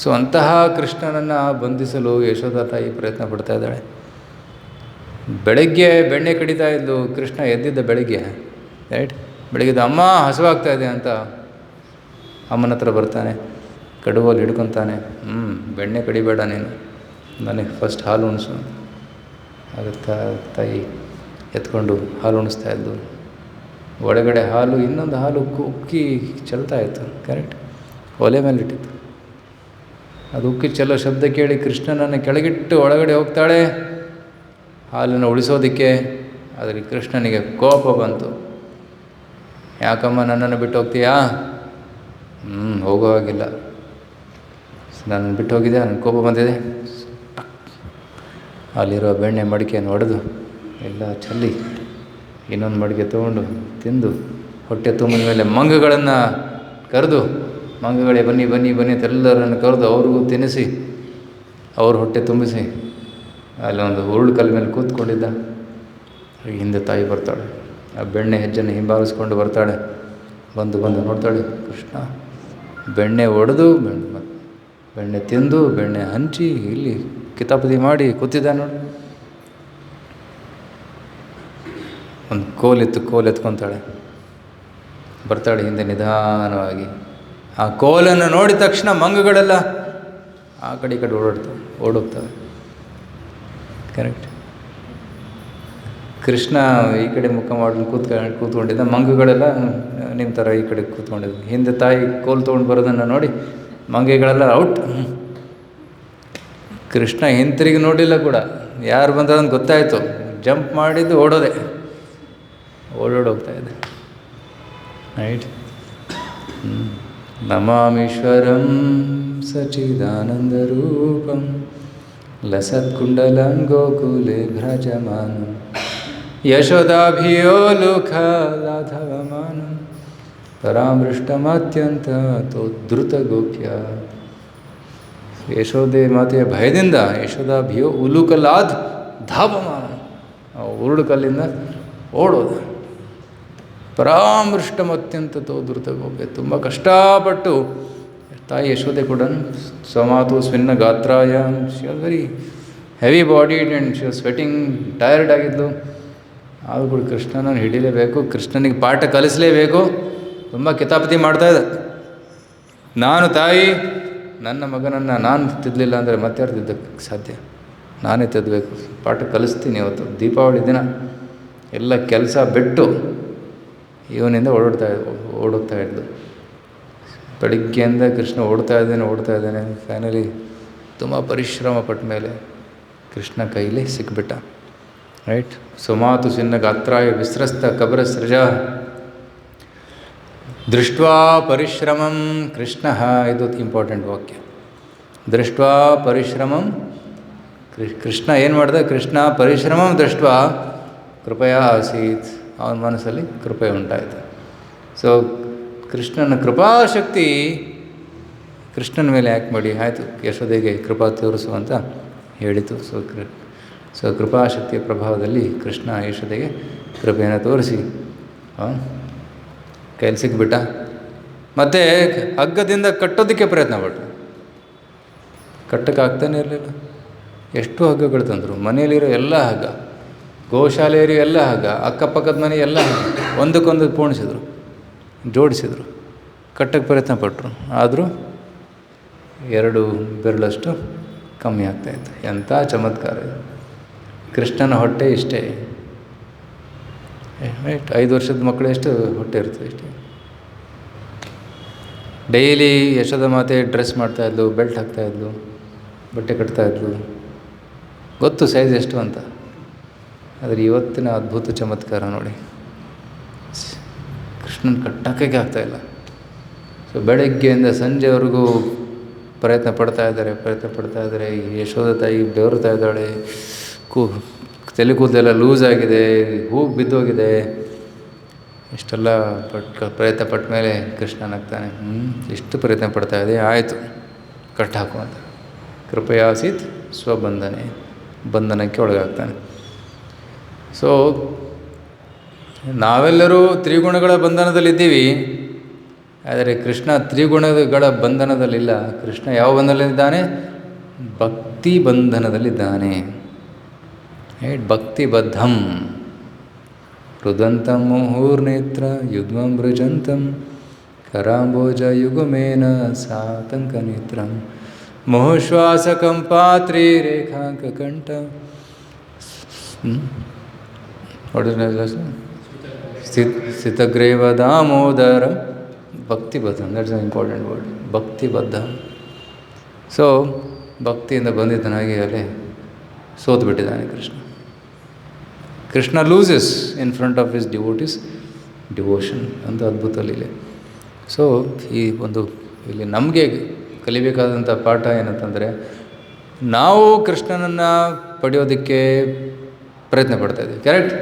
ಸೊ ಅಂತಹ ಕೃಷ್ಣನನ್ನು ಬಂಧಿಸಲು ಯಶೋಧ ತಾಯಿ ಪ್ರಯತ್ನ ಪಡ್ತಾ ಇದ್ದಾಳೆ. ಬೆಳಗ್ಗೆ ಬೆಣ್ಣೆ ಕಡಿತಾ ಇದ್ಲು, ಕೃಷ್ಣ ಎದ್ದಿದ್ದ ಬೆಳಗ್ಗೆ. ರೈಟ್. ಬೆಳಗ್ಗೆದ ಅಮ್ಮ ಹಸುವಾಗ್ತಾ ಇದೆ ಅಂತ ಅಮ್ಮನ ಹತ್ರ ಬರ್ತಾನೆ, ಕಡುವಲ್ಲಿ ಹಿಡ್ಕೊತಾನೆ. ಬೆಣ್ಣೆ ಕಡಿಬೇಡ ನೀನು, ನನಗೆ ಫಸ್ಟ್ ಹಾಲು ಉಣಿಸು. ಆಗ ತಾಯಿ ಎತ್ಕೊಂಡು ಹಾಲು ಉಣಿಸ್ತಾ ಇದ್ದು, ಒಳಗಡೆ ಹಾಲು, ಇನ್ನೊಂದು ಹಾಲು ಉಕ್ಕಿ ಚೆಲ್ತಾ ಇತ್ತು. ಕರೆಕ್ಟ್. ಒಲೆ ಮೇಲೆ ಇಟ್ಟಿತ್ತು. ಅದು ಉಕ್ಕಿ ಚೆಲ್ಲೋ ಶಬ್ದ ಕೇಳಿ ಕೃಷ್ಣನನ್ನು ಕೆಳಗಿಟ್ಟು ಒಳಗಡೆ ಹೋಗ್ತಾಳೆ ಹಾಲನ್ನು ಉಳಿಸೋದಕ್ಕೆ. ಆದರೆ ಕೃಷ್ಣನಿಗೆ ಕೋಪ ಬಂತು. ಯಾಕಮ್ಮ ನನ್ನನ್ನು ಬಿಟ್ಟು ಹೋಗ್ತೀಯಾ? ಹೋಗೋ ಹಾಗಿಲ್ಲ, ನಾನು ಬಿಟ್ಟು ಹೋಗಿದ್ದೆ, ನನಗೆ ಕೋಪ ಬಂದಿದೆ. ಅಲ್ಲಿರೋ ಬೆಣ್ಣೆ ಮಡಿಕೆಯನ್ನು ಹೊಡೆದು ಎಲ್ಲ ಚೆಲ್ಲಿ ಇನ್ನೊಂದು ಮಡಿಕೆ ತೊಗೊಂಡು ತಿಂದು ಹೊಟ್ಟೆ ತುಂಬಿದ ಮೇಲೆ ಮಂಗಗಳನ್ನು ಕರೆದು, ಮಂಗಗಳೇ ಬನ್ನಿ ಬನ್ನಿ ಬನ್ನಿ ಅಂತ ಎಲ್ಲರನ್ನು ಕರೆದು ಅವ್ರಿಗೂ ತಿನ್ನಿಸಿ ಅವ್ರ ಹೊಟ್ಟೆ ತುಂಬಿಸಿ ಅಲ್ಲೊಂದು ಉರುಳು ಕಲ್ಲ ಮೇಲೆ ಕೂತ್ಕೊಂಡಿದ್ದ. ಹಿಂದೆ ತಾಯಿ ಬರ್ತಾಳೆ, ಆ ಬೆಣ್ಣೆ ಹೆಜ್ಜೆನ ಹಿಂಬಾಲಿಸ್ಕೊಂಡು ಬರ್ತಾಳೆ. ಬಂದು ನೋಡ್ತಾಳೆ, ಕೃಷ್ಣ ಬೆಣ್ಣೆ ಒಡೆದು ಬೆಣ್ಣೆ ತಿಂದು ಬೆಣ್ಣೆ ಹಂಚಿ ಇಲ್ಲಿ ಕಿತಾಪತಿ ಮಾಡಿ ಕೂತಿದ್ದ ನೋಡಿ. ಒಂದು ಕೋಲ್ ಎತ್ಕೊತಾಳೆ, ಬರ್ತಾಳೆ ಹಿಂದೆ ನಿಧಾನವಾಗಿ. ಆ ಕೋಲನ್ನು ನೋಡಿದ ತಕ್ಷಣ ಮಂಗಗಳೆಲ್ಲ ಆ ಕಡೆ ಈ ಕಡೆ ಓಡೋಗ್ತವೆ. ಕರೆಕ್ಟ್. ಕೃಷ್ಣ ಈ ಕಡೆ ಮುಖ ಮಾಡಿ ಕೂತ್ಕೊಂಡಿದ್ದ, ಮಂಗಗಳೆಲ್ಲ ನಿಮ್ಮ ಥರ ಈ ಕಡೆ ಕೂತ್ಕೊಂಡಿದ್ವು. ಹಿಂದೆ ತಾಯಿ ಕೋಲ್ ತೊಗೊಂಡು ಬರೋದನ್ನು ನೋಡಿ ಮಂಗಗಳೆಲ್ಲ ಔಟ್. ಕೃಷ್ಣ ಹಿಂತಿರುಗಿ ನೋಡಿಲ್ಲ ಕೂಡ, ಯಾರು ಬಂದದಂತ ಗೊತ್ತಾಯಿತು. ಜಂಪ್ ಮಾಡಿದ್ದು ಓಡೋಗ್ತಾ ಇದೆ. ರೈಟ್. ನಮಾಮೀಶ್ವರಂ ಸಚಿದಾನಂದರೂಪಂ ಲಸತ್ಕುಂಡಲಂ ಗೋಕುಲೆ ಭ್ರಜಮಾನಂ ಯಶೋದಾಭಿಯೋ ಲೋಕಲಾಘವಮಾನಂ ಪರಾಮೃಷ್ಟಮತ್ಯಂತ ತೋದ್ರುತ ಗೋಪ್ಯ. ಯಶೋದೆ ಮಾತೆಯ ಭಯದಿಂದ ಯಶೋದಾಭಿಯೋ ಉಲುಕಲಾದ್ ಧಾವಮಾನ, ಉರುಳು ಕಲ್ಲಿಂದ ಓಡೋದು. ಪರಾಮೃಷ್ಟಮತ್ಯಂತ ತೋದ್ರುತ ಗೋಪ್ಯ. ತುಂಬ ಕಷ್ಟಪಟ್ಟು ತಾಯಿ ಯಶೋದೆ ಕೂಡ ಸಮಾತು ಸ್ವಿನ್ನ ಗಾತ್ರಾಯ. She was very heavy bodied and she was sweating, tired ಆಗಿದ್ಲು. ಆದರೂ ಕೂಡ ಕೃಷ್ಣನನ್ನು ಹಿಡಿಲೇಬೇಕು, ಕೃಷ್ಣನಿಗೆ ಪಾಠ ಕಲಿಸಲೇಬೇಕು. ತುಂಬ ಕಿತಾಪತಿ ಮಾಡ್ತಾಯಿದ್ದೆ. ನಾನು ತಾಯಿ, ನನ್ನ ಮಗನನ್ನು ನಾನು ತಿದ್ದಲಿಲ್ಲ ಅಂದರೆ ಮತ್ತೆ ಯಾರು ತಿದ್ದಕ್ಕೆ ಸಾಧ್ಯ? ನಾನೇ ತಿದ್ದಬೇಕು, ಪಾಠ ಕಲಿಸ್ತೀನಿ. ಇವತ್ತು ದೀಪಾವಳಿ ದಿನ ಎಲ್ಲ ಕೆಲಸ ಬಿಟ್ಟು ಇವನಿಂದ ಓಡೋಗ್ತಾ ಇದ್ದು. ಬೆಳಿಗ್ಗೆಯಿಂದ ಕೃಷ್ಣ ಓಡ್ತಾ ಇದ್ದಾನೆ. ಫೈನಲಿ ತುಂಬ ಪರಿಶ್ರಮ ಪಟ್ಟ ಮೇಲೆ ಕೃಷ್ಣ ಕೈಲಿ ಸಿಕ್ಬಿಟ್ಟ. ರೈಟ್. ಸುಮಾತು ಸಿನ್ನ ಗಾತ್ರಾಯ ವಿಸ್ರಸ್ತ ಕಬರ ಸೃಜ ದೃಷ್ಟ್ವಾ ಪರಿಶ್ರಮಂ ಕೃಷ್ಣ. ಇದು ಇಂಪಾರ್ಟೆಂಟ್ ವಾಕ್ಯ. ದೃಷ್ಟ್ವಾ ಪರಿಶ್ರಮಂ. ಕೃಷ್ಣ ಏನು ಮಾಡ್ದ? ಕೃಷ್ಣ ಪರಿಶ್ರಮಂ ದೃಷ್ಟ್ವಾ ಕೃಪಯಾ ಆಸೀತ್. ಅವನ ಮನಸ್ಸಲ್ಲಿ ಕೃಪೆ ಉಂಟಾಯಿತು. ಸೊ ಕೃಷ್ಣನ ಕೃಪಾಶಕ್ತಿ ಕೃಷ್ಣನ ಮೇಲೆ ಆ್ಯಕ್ಟ್ ಮಾಡಿ ಆಯಿತು, ಯಶೋದೆಗೆ ಕೃಪಾ ತೋರಿಸು ಅಂತ ಹೇಳಿತು. ಸೊ ಕೃಪಾಶಕ್ತಿಯ ಪ್ರಭಾವದಲ್ಲಿ ಕೃಷ್ಣ ಯಶೋದೆಗೆ ಕೃಪೆಯನ್ನು ತೋರಿಸಿ ಕೈಲಿ ಸಿಕ್ಬಿಟ್ಟ. ಮತ್ತು ಹಗ್ಗದಿಂದ ಕಟ್ಟೋದಕ್ಕೆ ಪ್ರಯತ್ನ ಪಟ್ಟರು, ಕಟ್ಟೋಕ್ಕಾಗ್ತಾನೆ ಇರಲಿಲ್ಲ. ಎಷ್ಟು ಹಗ್ಗಗಳು ತಂದರು, ಮನೆಯಲ್ಲಿರೋ ಎಲ್ಲ ಹಗ್ಗ, ಗೋಶಾಲೆಯರು ಎಲ್ಲ ಹಗ್ಗ, ಅಕ್ಕಪಕ್ಕದ ಮನೆ ಎಲ್ಲ ಒಂದಕ್ಕೊಂದು ಪೋಣಿಸಿದ್ರು, ಜೋಡಿಸಿದರು, ಕಟ್ಟಕ್ಕೆ ಪ್ರಯತ್ನ ಪಟ್ಟರು. ಆದರೂ 2 ಬೆರಳಷ್ಟು ಕಮ್ಮಿ ಆಗ್ತಾಯಿತ್ತು. ಎಂಥ ಚಮತ್ಕಾರ ಇದು! ಕೃಷ್ಣನ ಹೊಟ್ಟೆ ಇಷ್ಟೇ, 5 ವರ್ಷದ ಮಕ್ಕಳು ಎಷ್ಟು ಹೊಟ್ಟೆ ಇರ್ತದೆ ಇಷ್ಟೇ. ಡೈಲಿ ಯಶೋದ ಮಾತೆ ಡ್ರೆಸ್ ಮಾಡ್ತಾಯಿದ್ಲು, ಬೆಲ್ಟ್ ಹಾಕ್ತಾಯಿದ್ಲು, ಬಟ್ಟೆ ಕಟ್ತಾಯಿದ್ಲು, ಗೊತ್ತು ಸೈಜ್ ಎಷ್ಟು ಅಂತ. ಆದರೆ ಇವತ್ತಿನ ಅದ್ಭುತ ಚಮತ್ಕಾರ ನೋಡಿ, ಕೃಷ್ಣನ ಕಟ್ಟೋಕ್ಕೆ ಆಗ್ತಾಯಿಲ್ಲ. ಸೊ ಬೆಳಗ್ಗೆಯಿಂದ ಸಂಜೆವರೆಗೂ ಪ್ರಯತ್ನ ಪಡ್ತಾ ಇದ್ದಾರೆ. ಯಶೋದ ತಾಯಿ ಬೆವರ್ತಾ ಇದ್ದಾಳೆ, ತಲೆ ಕೂದಲೆಲ್ಲ ಲೂಸ್ ಆಗಿದೆ, ಹೂ ಬಿದ್ದೋಗಿದೆ. ಇಷ್ಟೆಲ್ಲ ಪ್ರಯತ್ನ ಪಟ್ಟ ಮೇಲೆ ಕೃಷ್ಣ ನಗ್ತಾನೆ, ಇಷ್ಟು ಪ್ರಯತ್ನ ಪಡ್ತಾ ಇದೆ, ಆಯಿತು ಕಟ್ಟು ಹಾಕು ಅಂತ. ಕೃಪಯಾಸೀತ್ ಸ್ವಬಂಧನೆ, ಬಂಧನಕ್ಕೆ ಒಳಗಾಗ್ತಾನೆ. ಸೊ ನಾವೆಲ್ಲರೂ ತ್ರಿಗುಣಗಳ ಬಂಧನದಲ್ಲಿದ್ದೀವಿ, ಆದರೆ ಕೃಷ್ಣ ತ್ರಿಗುಣಗಳ ಬಂಧನದಲ್ಲಿಲ್ಲ. ಕೃಷ್ಣ ಯಾವ ಬಂಧನದಲ್ಲಿದ್ದಾನೆ? ಭಕ್ತಿ ಬಂಧನದಲ್ಲಿದ್ದಾನೆ. ಭಕ್ತಿ ಬದ್ಧಂ ರುದಂತಂ ಮುಹೂರ್ನೇತ್ರ ಯುಗ್ಮಂ ಮೃಜಂತಂ ಕರಾಂಬೋಜ ಯುಗುಮೇನ ಸಾತಂಕ ನೇತ್ರಂ ಮುಹುಶ್ವಾಸಕಂ ಪಾತ್ರಿ ರೇಖಾಂಕ ಕಂಠ ಸ್ಥಿತಗ್ರೇವ ದಾಮೋದರಂ ಭಕ್ತಿಬದ್ಧಂ. ದಟ್ಸ್ ಅನ್ ಇಂಪಾರ್ಟೆಂಟ್ ವರ್ಡ್, ಭಕ್ತಿಬದ್ಧ. ಸೊ ಭಕ್ತಿಯಿಂದ ಬಂದಿದ್ದನಾಗಿ ಅಲ್ಲೇ ಸೋತು ಬಿಟ್ಟಿದ್ದಾನೆ Krishna. Krishna loses in front of his devotees devotion ಅಂತ ಅದ್ಭುತ ಲೀಲೆ. ಸೊ ಇಲ್ಲಿ ನಮಗೆ ಕಲಿಬೇಕಾದಂಥ ಪಾಠ ಏನಂತಂದರೆ, ನಾವು ಕೃಷ್ಣನನ್ನು ಪಡೆಯೋದಕ್ಕೆ ಪ್ರಯತ್ನ ಪಡ್ತಾಯಿದ್ದೀವಿ, ಕರೆಕ್ಟ್?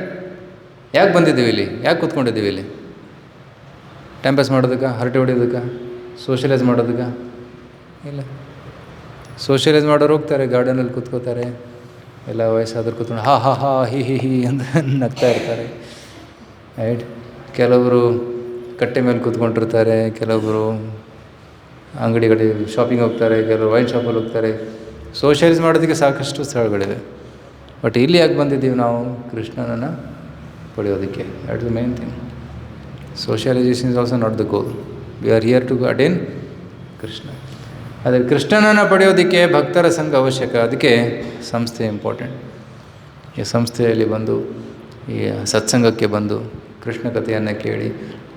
ಯಾಕೆ ಬಂದಿದ್ದೀವಿ ಇಲ್ಲಿ? ಯಾಕೆ ಕೂತ್ಕೊಂಡಿದ್ದೀವಿ ಇಲ್ಲಿ? ಟೈಮ್ ಪಾಸ್ ಮಾಡೋದಕ್ಕೆ, ಹರಟೆ ಹೊಡೆಯೋದಕ್ಕೆ, ಸೋಷಿಯಲೈಸ್ ಮಾಡೋದಕ್ಕೆ? ಇಲ್ಲ. ಸೋಷಿಯಲೈಸ್ ಮಾಡೋರು ಹೋಗ್ತಾರೆ, ಗಾರ್ಡನಲ್ಲಿ ಕೂತ್ಕೋತಾರೆ, ಎಲ್ಲ ವಯಸ್ಸಾದ್ರು ಕೂತ್ಕೊಂಡು ಹಾ ಹಾ ಹಾ ಹಿ ಹಿ ಹಿ ಅಂತ ನಗ್ತಾ ಇರ್ತಾರೆ, ರೈಟ್? ಕೆಲವರು ಕಟ್ಟೆ ಮೇಲೆ ಕೂತ್ಕೊಂಡಿರ್ತಾರೆ, ಕೆಲವರು ಅಂಗಡಿಗಳಿಗೆ ಶಾಪಿಂಗ್ ಹೋಗ್ತಾರೆ, ಕೆಲವರು ವೈನ್ ಶಾಪಲ್ಲಿ ಹೋಗ್ತಾರೆ. ಸೋಷಿಯಲೈಸ್ ಮಾಡೋದಕ್ಕೆ ಸಾಕಷ್ಟು ಸ್ಥಳಗಳಿವೆ. ಬಟ್ ಇಲ್ಲಿ ಯಾಕೆ ಬಂದಿದ್ದೀವಿ ನಾವು? ಕೃಷ್ಣನನ್ನು ಪಡೆಯೋದಕ್ಕೆ. That is the main thing. Socialization is also not the goal. We are here to attain Krishna. ಆದರೆ ಕೃಷ್ಣನನ್ನು ಪಡೆಯೋದಕ್ಕೆ ಭಕ್ತರ ಸಂಘ ಅವಶ್ಯಕ. ಅದಕ್ಕೆ ಸಂಸ್ಥೆ ಇಂಪಾರ್ಟೆಂಟ್. ಈ ಸಂಸ್ಥೆಯಲ್ಲಿ ಬಂದು, ಈ ಸತ್ಸಂಗಕ್ಕೆ ಬಂದು ಕೃಷ್ಣ ಕಥೆಯನ್ನು ಕೇಳಿ,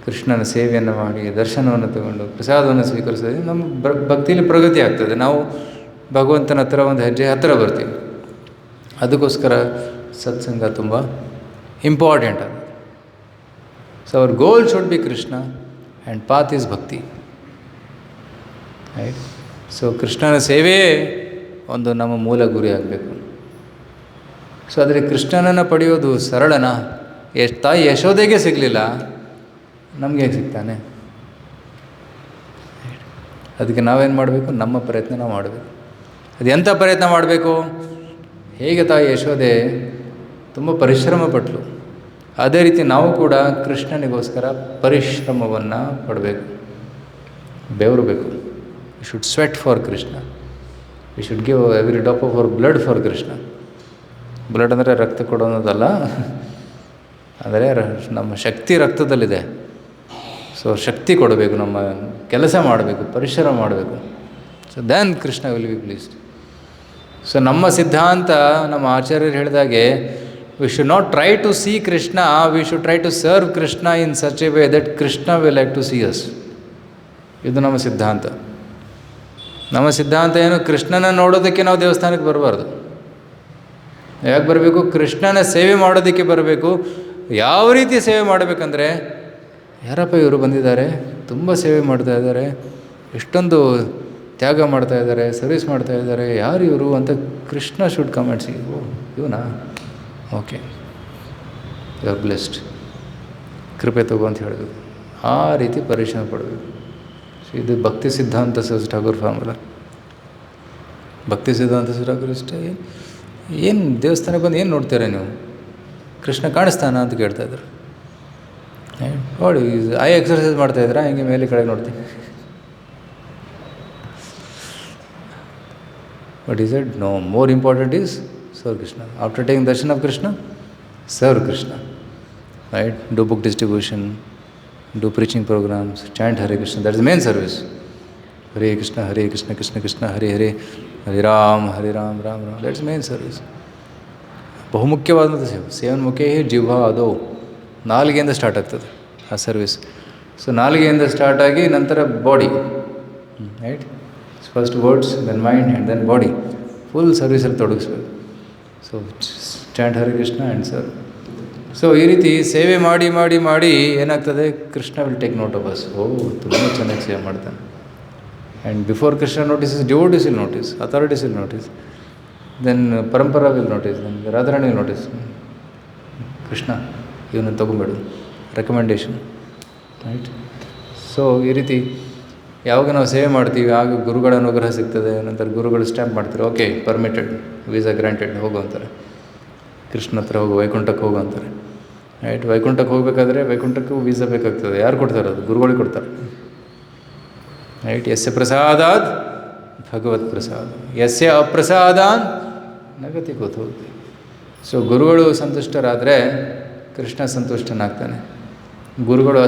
ಕೃಷ್ಣನ ಸೇವೆಯನ್ನು ಮಾಡಿ, ದರ್ಶನವನ್ನು ತಗೊಂಡು, ಪ್ರಸಾದವನ್ನು ಸ್ವೀಕರಿಸೋದು ನಮ್ಮ ಭಕ್ತಿಯಲ್ಲಿ ಪ್ರಗತಿ ಆಗ್ತದೆ. ನಾವು ಭಗವಂತನ ಹತ್ರ ಒಂದು ಹೆಜ್ಜೆ ಹತ್ತಿರ ಬರ್ತೀವಿ. ಅದಕ್ಕೋಸ್ಕರ ಸತ್ಸಂಗ ತುಂಬ ಇಂಪಾರ್ಟೆಂಟ್ ಆಗುತ್ತೆ. So our goal should be Krishna and path is bhakti, right? So ಕೃಷ್ಣನ ಸೇವೆಯೇ ಒಂದು ನಮ್ಮ ಮೂಲ ಗುರಿ ಆಗಬೇಕು. ಸೊ ಆದರೆ ಕೃಷ್ಣನನ್ನು ಪಡೆಯೋದು ಸರಳನಾ? ತಾಯಿ ಯಶೋದೆಗೆ ಸಿಗಲಿಲ್ಲ, ನಮಗೆ ಹೇಗೆ ಸಿಗ್ತಾನೆ? ಅದಕ್ಕೆ ನಾವೇನು ಮಾಡಬೇಕು? ನಮ್ಮ ಪ್ರಯತ್ನ ನಾವು ಮಾಡಬೇಕು. ಅದು ಎಂಥ ಪ್ರಯತ್ನ ಮಾಡಬೇಕು? ಹೇಗೆ ತಾಯಿ ಯಶೋದೆ ತುಂಬ ಪರಿಶ್ರಮ ಪಟ್ಟಳು, ಅದೇ ರೀತಿ ನಾವು ಕೂಡ ಕೃಷ್ಣನಿಗೋಸ್ಕರ ಪರಿಶ್ರಮವನ್ನು ಪಡಬೇಕು, ಬೆವರಬೇಕು. We should sweat for Krishna. We should give every drop of our blood for Krishna. Blood ಅಂದರೆ ರಕ್ತ ಕೊಡೋದಲ್ಲ, ಅಂದರೆ ನಮ್ಮ ಶಕ್ತಿ ರಕ್ತದಲ್ಲಿದೆ. ಸೊ ಶಕ್ತಿ ಕೊಡಬೇಕು, ನಮ್ಮ ಕೆಲಸ ಮಾಡಬೇಕು, ಪರಿಶ್ರಮ ಮಾಡಬೇಕು. So then Krishna will be pleased. So ನಮ್ಮ ಸಿದ್ಧಾಂತ, ನಮ್ಮ ಆಚಾರ್ಯರು ಹೇಳಿದಾಗೆ, we should not try to see Krishna, we should try to serve Krishna in such a way that Krishna will like to see us. ಇದು ನಮ್ಮ ಸಿದ್ಧಾಂತ. ನಮ್ಮ ಸಿದ್ಧಾಂತ ಏನು? ಕೃಷ್ಣನ ನೋಡೋದಕ್ಕೆ ನಾವು ದೇವಸ್ಥಾನಕ್ಕೆ ಬರಬಾರ್ದು. ಯಾಕೆ ಬರಬೇಕು? ಕೃಷ್ಣನ ಸೇವೆ ಮಾಡೋದಕ್ಕೆ ಬರಬೇಕು. ಯಾವ ರೀತಿ ಸೇವೆ ಮಾಡಬೇಕಂದ್ರೆ, ಯಾರಪ್ಪ ಇವರು ಬಂದಿದ್ದಾರೆ, ತುಂಬ ಸೇವೆ ಮಾಡ್ತಾ ಇದ್ದಾರೆ, ಎಷ್ಟೊಂದು ತ್ಯಾಗ ಮಾಡ್ತಾ ಇದ್ದಾರೆ, ಸರ್ವಿಸ್ ಮಾಡ್ತಾ ಇದ್ದಾರೆ, ಯಾರು ಇವರು ಅಂತ Krishna should comment see. Oh ಇವನಾ? ಓಕೆ, ಯು ಆರ್ ಬ್ಲೆಸ್ಡ್, ಕೃಪೆ ತಗೋ ಅಂತ ಹೇಳಬೇಕು. ಆ ರೀತಿ ಪರಿಶ್ರಮ ಪಡಬೇಕು. ಇದು ಭಕ್ತಿ ಸಿದ್ಧಾಂತ ಸರಸ್ವತಿ ಠಾಕೂರ್ ಫಾರ್ಮುಲಾ. ಭಕ್ತಿ ಸಿದ್ಧಾಂತ ಸರಸ್ವತಿ ಠಾಕೂರ್ ಇಷ್ಟೇ. ಏನು ದೇವಸ್ಥಾನಕ್ಕೆ ಬಂದು ಏನು ನೋಡ್ತೀರಾ ನೀವು? ಕೃಷ್ಣ ಕಾಣಿಸ್ತಾನ ಅಂತ ಕೇಳ್ತಾಯಿದ್ರು. ನೋಡಿ ಐ ಎಕ್ಸರ್ಸೈಸ್ ಮಾಡ್ತಾಯಿದ್ರಾ? ಹಿಂಗೆ ಮೇಲೆ ಕಡೆ ನೋಡ್ತೀನಿ. But is it no, more important is serve Krishna. After taking darshan of Krishna, serve Krishna. Right? Do book distribution, do preaching programs, chant Hare Krishna. That is the main service. Hare Krishna, Krishna Krishna, Hare Hare, Hare Ram, Ram Ram. That is the main service. ಬಹುಮುಖ್ಯವಾದಂಥ ಸೇವನ್ ಮುಖ್ಯ ಜಿಹ್ವಾ ಅದು ನಾಲಿಗೆಯಿಂದ start ಆಗ್ತದೆ ಆ service. So ನಾಲಿಗೆಯಿಂದ start ಆಗಿ ನಂತರ body, right? First words, then mind and then body. Full ಸರ್ವಿಸಲ್ಲಿ ತೊಡಗಿಸ್ಬೇಕು. So chant Hare Krishna and serve. So ಈ ರೀತಿ ಸೇವೆ ಮಾಡಿ ಮಾಡಿ ಮಾಡಿ ಏನಾಗ್ತದೆ, Krishna will take note of us. ತುಂಬ ಚೆನ್ನಾಗಿ ಸೇವೆ ಮಾಡ್ತಾನೆ. And before Krishna notices, devotees will notice, authorities will notice, then ಪರಂಪರಾ will notice, then Radharani will notice. Krishna ಇವನ್ನ ತೊಗೊಂಬೇಡು, ರೆಕಮೆಂಡೇಶನ್, ರೈಟ್? ಸೊ ಈ ರೀತಿ ಯಾವಾಗ ನಾವು ಸೇವೆ ಮಾಡ್ತೀವಿ ಆಗ ಗುರುಗಳ ಅನುಗ್ರಹ ಸಿಗ್ತದೆ. ನಂತರ ಗುರುಗಳು ಸ್ಟ್ಯಾಂಪ್ ಮಾಡ್ತಾರೆ, ಓಕೆ ಪರ್ಮಿಟೆಡ್, ವೀಸಾ ಗ್ರಾಂಟೆಡ್, ಹೋಗು ಅಂತಾರೆ. ಕೃಷ್ಣ ಹತ್ರ ಹೋಗು, ವೈಕುಂಠಕ್ಕೆ ಹೋಗು ಅಂತಾರೆ. ರೈಟ್? ವೈಕುಂಠಕ್ಕೆ ಹೋಗಬೇಕಾದ್ರೆ ವೈಕುಂಠಕ್ಕೂ ವೀಸಾ ಬೇಕಾಗ್ತದೆ. ಯಾರು ಕೊಡ್ತಾರೆ? ಅದು ಗುರುಗಳಿಗೆ ಕೊಡ್ತಾರೆ. ರೈಟ್? ಯಸ್ಯ ಪ್ರಸಾದಾತ್ ಭಗವತ್ ಪ್ರಸಾದ, ಯಸ್ಯ ಅಪ್ರಸಾದಾನ್ ನಗತಿ ಗೊತ್ತೋಗುತ್ತೆ. ಸೊ ಗುರುಗಳು ಸಂತುಷ್ಟರಾದರೆ ಕೃಷ್ಣ ಸಂತುಷ್ಟನಾಗ್ತಾನೆ. ಗುರುಗಳು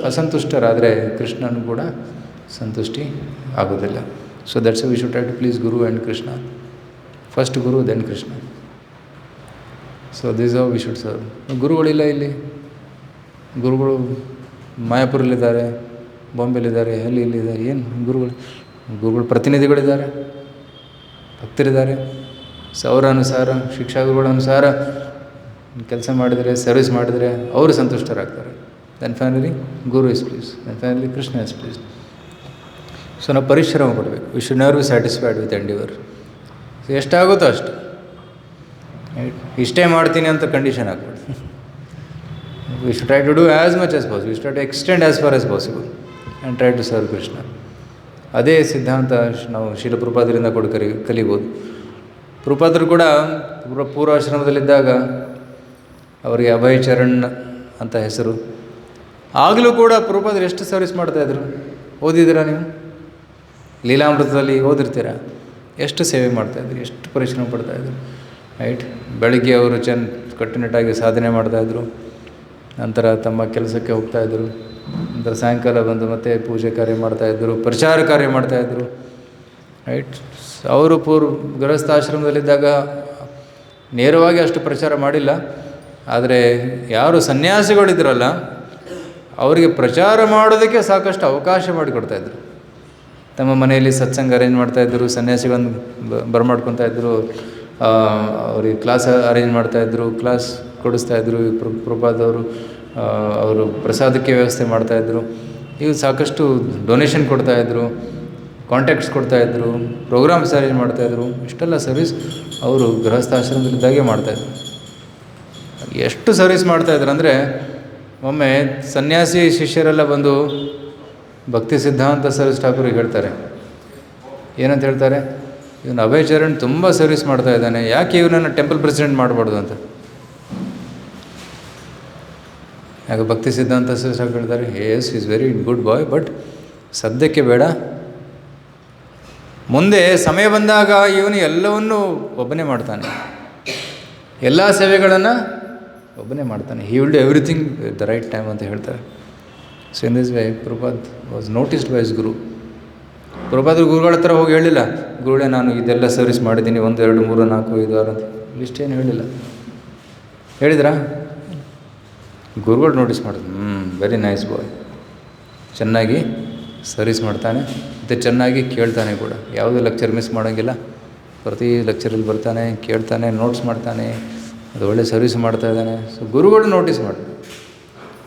ಅಸಂತುಷ್ಟರಾದರೆ ಕೃಷ್ಣನೂ ಕೂಡ ಸಂತುಷ್ಟಿ ಆಗೋದಿಲ್ಲ. So that's we should try to please guru and Krishna. First guru, then Krishna. So this how we should serve. ಗುರುಗಳಿಲ್ಲ ಇಲ್ಲಿ. ಗುರುಗಳು ಮಾಯಾಪುರಲ್ಲಿದ್ದಾರೆ, ಬಾಂಬೆಲಿದ್ದಾರೆ, ಇಲ್ಲಿದ್ದಾರೆ. ಏನು ಗುರುಗಳು? ಗುರುಗಳು ಪ್ರತಿನಿಧಿಗಳಿದ್ದಾರೆ, ಭಕ್ತರಿದ್ದಾರೆ. ಸೊ ಅವರ ಅನುಸಾರ, ಶಿಕ್ಷಾ ಗುರುಗಳ ಅನುಸಾರ ಕೆಲಸ ಮಾಡಿದರೆ, ಸರ್ವಿಸ್ ಮಾಡಿದರೆ ಅವರು ಸಂತುಷ್ಟರಾಗ್ತಾರೆ. Then finally guru is please, then finally Krishna is please. So ನಾವು ಪರಿಶ್ರಮ ಪಡಬೇಕು. We should never be satisfied with endeavour. So ಎಷ್ಟಾಗುತ್ತೋ ಅಷ್ಟು. ಇಷ್ಟೇ ಮಾಡ್ತೀನಿ ಅಂತ ಕಂಡೀಷನ್ ಆಗ್ಬಿಡು. We should try to do as much as possible. We should try to extend as far as possible and try to serve Krishna. ಅದೇ ಸಿದ್ಧಾಂತ ನಾವು ಶೀಲ ಪ್ರಭುಪಾದರಿಂದ ಕೂಡ ಕಲಿಬೋದು. ಪ್ರಭುಪಾದರು ಕೂಡ ಪೂರ್ವಾಶ್ರಮದಲ್ಲಿದ್ದಾಗ ಅವರಿಗೆ ಅಭಯ್ ಚರಣ್ ಅಂತ ಹೆಸರು. ಆಗಲೂ ಕೂಡ ಪ್ರಭುಪಾದರು ಎಷ್ಟು ಸರ್ವಿಸ್ ಮಾಡ್ತಾಯಿದ್ರು. ಓದಿದ್ದೀರಾ ನೀವು? ಲೀಲಾಮೃತದಲ್ಲಿ ಓದಿರ್ತೀರ. ಎಷ್ಟು ಸೇವೆ ಮಾಡ್ತಾಯಿದ್ರು, ಎಷ್ಟು ಪರಿಶ್ರಮ ಪಡ್ತಾಯಿದ್ರು. ರೈಟ್? ಬೆಳಗ್ಗೆ ಅವರು ಕಟ್ಟುನಿಟ್ಟಾಗಿ ಸಾಧನೆ ಮಾಡ್ತಾಯಿದ್ರು. ನಂತರ ತಮ್ಮ ಕೆಲಸಕ್ಕೆ ಹೋಗ್ತಾಯಿದ್ರು. ನಂತರ ಸಾಯಂಕಾಲ ಬಂದು ಮತ್ತೆ ಪೂಜೆ ಕಾರ್ಯ ಮಾಡ್ತಾಯಿದ್ರು, ಪ್ರಚಾರ ಕಾರ್ಯ ಮಾಡ್ತಾಯಿದ್ರು. ರೈಟ್? ಅವರು ಗೃಹಸ್ಥಾಶ್ರಮದಲ್ಲಿದ್ದಾಗ ನೇರವಾಗಿ ಅಷ್ಟು ಪ್ರಚಾರ ಮಾಡಿಲ್ಲ. ಆದರೆ ಯಾರು ಸನ್ಯಾಸಿಗಳಿದ್ರಲ್ಲ ಅವರಿಗೆ ಪ್ರಚಾರ ಮಾಡೋದಕ್ಕೆ ಸಾಕಷ್ಟು ಅವಕಾಶ ಮಾಡಿಕೊಡ್ತಾಯಿದ್ರು. ತಮ್ಮ ಮನೆಯಲ್ಲಿ ಸತ್ಸಂಗ ಅರೇಂಜ್ ಮಾಡ್ತಾಯಿದ್ರು, ಸನ್ಯಾಸಿಗಳನ್ನು ಬರಮಾಡ್ಕೊತಾಯಿದ್ರು, ಅವ್ರಿಗೆ ಕ್ಲಾಸ್ ಅರೇಂಜ್ ಮಾಡ್ತಾಯಿದ್ರು, ಕ್ಲಾಸ್ ಕೊಡಿಸ್ತಾಯಿದ್ರು. ಪ್ರಭುಪಾದವರು ಅವರು ಪ್ರಸಾದಕ್ಕೆ ವ್ಯವಸ್ಥೆ ಮಾಡ್ತಾಯಿದ್ರು. ಈಗ ಸಾಕಷ್ಟು ಡೊನೇಷನ್ ಕೊಡ್ತಾಯಿದ್ರು, ಕಾಂಟ್ಯಾಕ್ಟ್ಸ್ ಕೊಡ್ತಾಯಿದ್ರು, ಪ್ರೋಗ್ರಾಮ್ಸ್ ಅರೇಂಜ್ ಮಾಡ್ತಾಯಿದ್ರು. ಇಷ್ಟೆಲ್ಲ ಸರ್ವಿಸ್ ಅವರು ಗೃಹಸ್ಥಾಶ್ರಮದಲ್ಲಿದ್ದಾಗೆ ಮಾಡ್ತಾಯಿದ್ರು. ಎಷ್ಟು ಸರ್ವಿಸ್ ಮಾಡ್ತಾಯಿದ್ರು ಅಂದರೆ, ಒಮ್ಮೆ ಸನ್ಯಾಸಿ ಶಿಷ್ಯರೆಲ್ಲ ಬಂದು ಭಕ್ತಿ ಸಿದ್ಧಾಂತ ಸರಸ್ವತಿ ಠಾಕೂರಿಗೆ ಹೇಳ್ತಾರೆ. ಏನಂತ ಹೇಳ್ತಾರೆ? ಇವನು ಅಭಯ್ ಚರಣ್ ತುಂಬ ಸರ್ವಿಸ್ ಮಾಡ್ತಾ ಇದ್ದಾನೆ, ಯಾಕೆ ಇವನನ್ನು ಟೆಂಪಲ್ ಪ್ರೆಸಿಡೆಂಟ್ ಮಾಡಬಾರ್ದು ಅಂತ. ಯಾಕೆ ಭಕ್ತಿ ಸಿದ್ಧಾಂತ ಸರಸ್ವತಿ ಠಾಕೂರ್ ಹೇಳ್ತಾರೆ, yes is very good boy, but ಸದ್ಯಕ್ಕೆ ಬೇಡ. ಮುಂದೆ ಸಮಯ ಬಂದಾಗ ಇವನು ಎಲ್ಲವನ್ನೂ ಒಬ್ಬನೇ ಮಾಡ್ತಾನೆ, ಎಲ್ಲ ಸೇವೆಗಳನ್ನು ಒಬ್ಬನೇ ಮಾಡ್ತಾನೆ. He will do everything the right time ಅಂತ ಹೇಳ್ತಾರೆ. So in this way Prabhupad was noticed by his guru. ಪ್ರಭುಪಾದರು ಗುರುಗಳ ಹತ್ರ ಹೋಗಿ ಹೇಳಿಲ್ಲ, ಗುರುಗಳೇ ನಾನು ಇದೆಲ್ಲ ಸರ್ವಿಸ್ ಮಾಡಿದ್ದೀನಿ, 1 2 3 4 5 6 ಅಂತ ಲಿಸ್ಟ್ ಏನು ಹೇಳಿಲ್ಲ. ಹೇಳಿದ್ರಾ? ಗುರುಗಳು ನೋಟಿಸ್ ಮಾಡಿದ್ರು. ವೆರಿ ನೈಸ್ ಬಾಯ್, ಚೆನ್ನಾಗಿ ಸರ್ವಿಸ್ ಮಾಡ್ತಾನೆ ಮತ್ತು ಚೆನ್ನಾಗಿ ಕೇಳ್ತಾನೆ ಕೂಡ. ಯಾವುದೇ ಲೆಕ್ಚರ್ ಮಿಸ್ ಮಾಡೋಂಗಿಲ್ಲ. ಪ್ರತಿ ಲೆಕ್ಚರಲ್ಲಿ ಬರ್ತಾನೆ, ಕೇಳ್ತಾನೆ, ನೋಟ್ಸ್ ಮಾಡ್ತಾನೆ, ಅದು ಒಳ್ಳೆ ಸರ್ವಿಸ್ ಮಾಡ್ತಾ ಇದ್ದಾನೆ. ಸೊ ಗುರುಗಳು ನೋಟಿಸ್ ಮಾಡಿ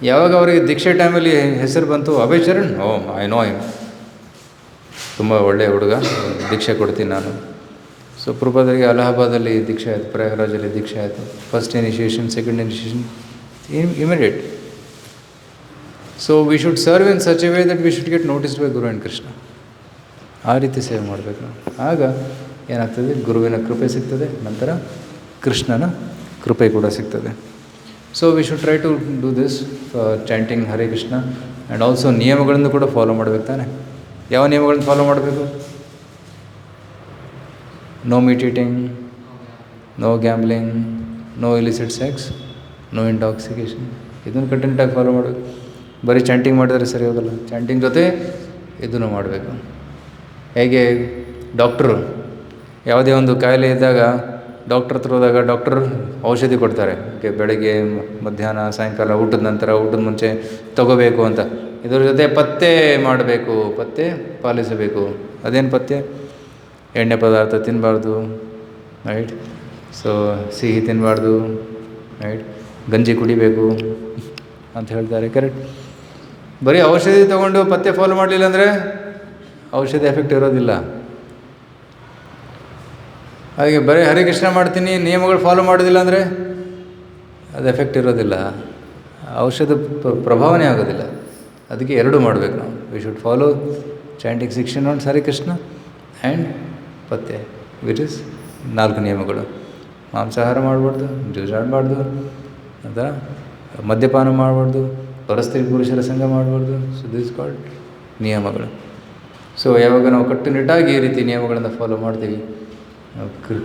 ಯಾವಾಗ ಅವರಿಗೆ ದೀಕ್ಷೆ ಟೈಮಲ್ಲಿ ಹೆಸರು ಬಂತು, Abhay Charan, I know him, ತುಂಬ ಒಳ್ಳೆಯ ಹುಡುಗ, ದೀಕ್ಷೆ ಕೊಡ್ತೀನಿ ನಾನು. ಸೊ ಪ್ರಭುಪಾದರಿಗೆ ಅಲಹಾಬಾದಲ್ಲಿ ದೀಕ್ಷೆ ಆಯಿತು, ಪ್ರಯಾಗರಾಜಲ್ಲಿ ದೀಕ್ಷೆ ಆಯಿತು. First initiation, second initiation immediate. So we should serve in such a way that we should get noticed by Guru and Krishna. ಆ ರೀತಿ ಸೇವೆ ಮಾಡಬೇಕು ನಾವು. ಆಗ ಏನಾಗ್ತದೆ, ಗುರುವಿನ ಕೃಪೆ ಸಿಗ್ತದೆ, ನಂತರ ಕೃಷ್ಣನ ಕೃಪೆ ಕೂಡ ಸಿಗ್ತದೆ. So we should try to do this chanting Hare Krishna. And also ನಿಯಮಗಳನ್ನು ಕೂಡ ಫಾಲೋ ಮಾಡಬೇಕು ತಾನೆ. ಯಾವ ನಿಯಮಗಳನ್ನು ಫಾಲೋ ಮಾಡಬೇಕು? No meat eating, no gambling, no illicit sex, no intoxication. ಇದನ್ನು ಕಂಟಿನ್ಯೂಟಾಗಿ ಫಾಲೋ ಮಾಡಬೇಕು. ಬರೀ ಚಾಂಟಿಂಗ್ ಮಾಡಿದರೆ ಸರಿ ಹೋಗಲ್ಲ, ಚಾಂಟಿಂಗ್ ಜೊತೆ ಇದನ್ನು ಮಾಡಬೇಕು. ಹೇಗೆ ಡಾಕ್ಟ್ರು ಯಾವುದೇ ಒಂದು ಕಾಯಿಲೆ ಇದ್ದಾಗ ಡಾಕ್ಟ್ರ್ ಹತ್ರ ಹೋದಾಗ ಡಾಕ್ಟರ್ ಔಷಧಿ ಕೊಡ್ತಾರೆ, ಬೆಳಗ್ಗೆ ಮಧ್ಯಾಹ್ನ ಸಾಯಂಕಾಲ ಊಟದ ನಂತರ ಊಟದ ಮುಂಚೆ ತಗೋಬೇಕು ಅಂತ. ಇದರ ಜೊತೆ ಪಥ್ಯ ಮಾಡಬೇಕು, ಪಥ್ಯ ಪಾಲಿಸಬೇಕು. ಅದೇನು ಪಥ್ಯ? ಎಣ್ಣೆ ಪದಾರ್ಥ ತಿನ್ನಬಾರ್ದು, ರೈಟ್. ಸೊ ಸಿಹಿ ತಿನ್ನಬಾರ್ದು, ರೈಟ್. ಗಂಜಿ ಕುಡಿಬೇಕು ಅಂತ ಹೇಳ್ತಾರೆ, ಕರೆಕ್ಟ್. ಬರೀ ಔಷಧಿ ತೊಗೊಂಡು ಪಥ್ಯ ಫಾಲೋ ಮಾಡಲಿಲ್ಲ ಅಂದರೆ ಔಷಧಿ ಎಫೆಕ್ಟ್ ಇರೋದಿಲ್ಲ. ಹಾಗೆ ಬರೀ ಹರೇ ಕೃಷ್ಣ ಮಾಡ್ತೀನಿ, ನಿಯಮಗಳು ಫಾಲೋ ಮಾಡೋದಿಲ್ಲ ಅಂದರೆ ಅದು ಎಫೆಕ್ಟ್ ಇರೋದಿಲ್ಲ, ಔಷಧ ಪ್ರಭಾವನೆ ಆಗೋದಿಲ್ಲ. ಅದಕ್ಕೆ ಎರಡೂ ಮಾಡಬೇಕು ನಾವು. We should follow chanting 16 rounds Hare Krishna and ಪಥ್ಯ, ವಿಚ್ ಇಸ್ 4 ನಿಯಮಗಳು. ಮಾಂಸಾಹಾರ ಮಾಡಬಾರ್ದು, ಜೂಜಾಡಬಾರ್ದು, ಅಂತ ಮದ್ಯಪಾನ ಮಾಡಬಾರ್ದು, ಪರಸ್ತ್ರೀ ಪುರುಷರ ಸಂಘ ಮಾಡಬಾರ್ದು. ಸೊ ದಿಸ್ ಕಾಲ್ಡ್ ನಿಯಮಗಳು. ಸೊ ಯಾವಾಗ ನಾವು ಕಟ್ಟುನಿಟ್ಟಾಗಿ ಈ ರೀತಿ ನಿಯಮಗಳನ್ನು ಫಾಲೋ ಮಾಡ್ತೀವಿ,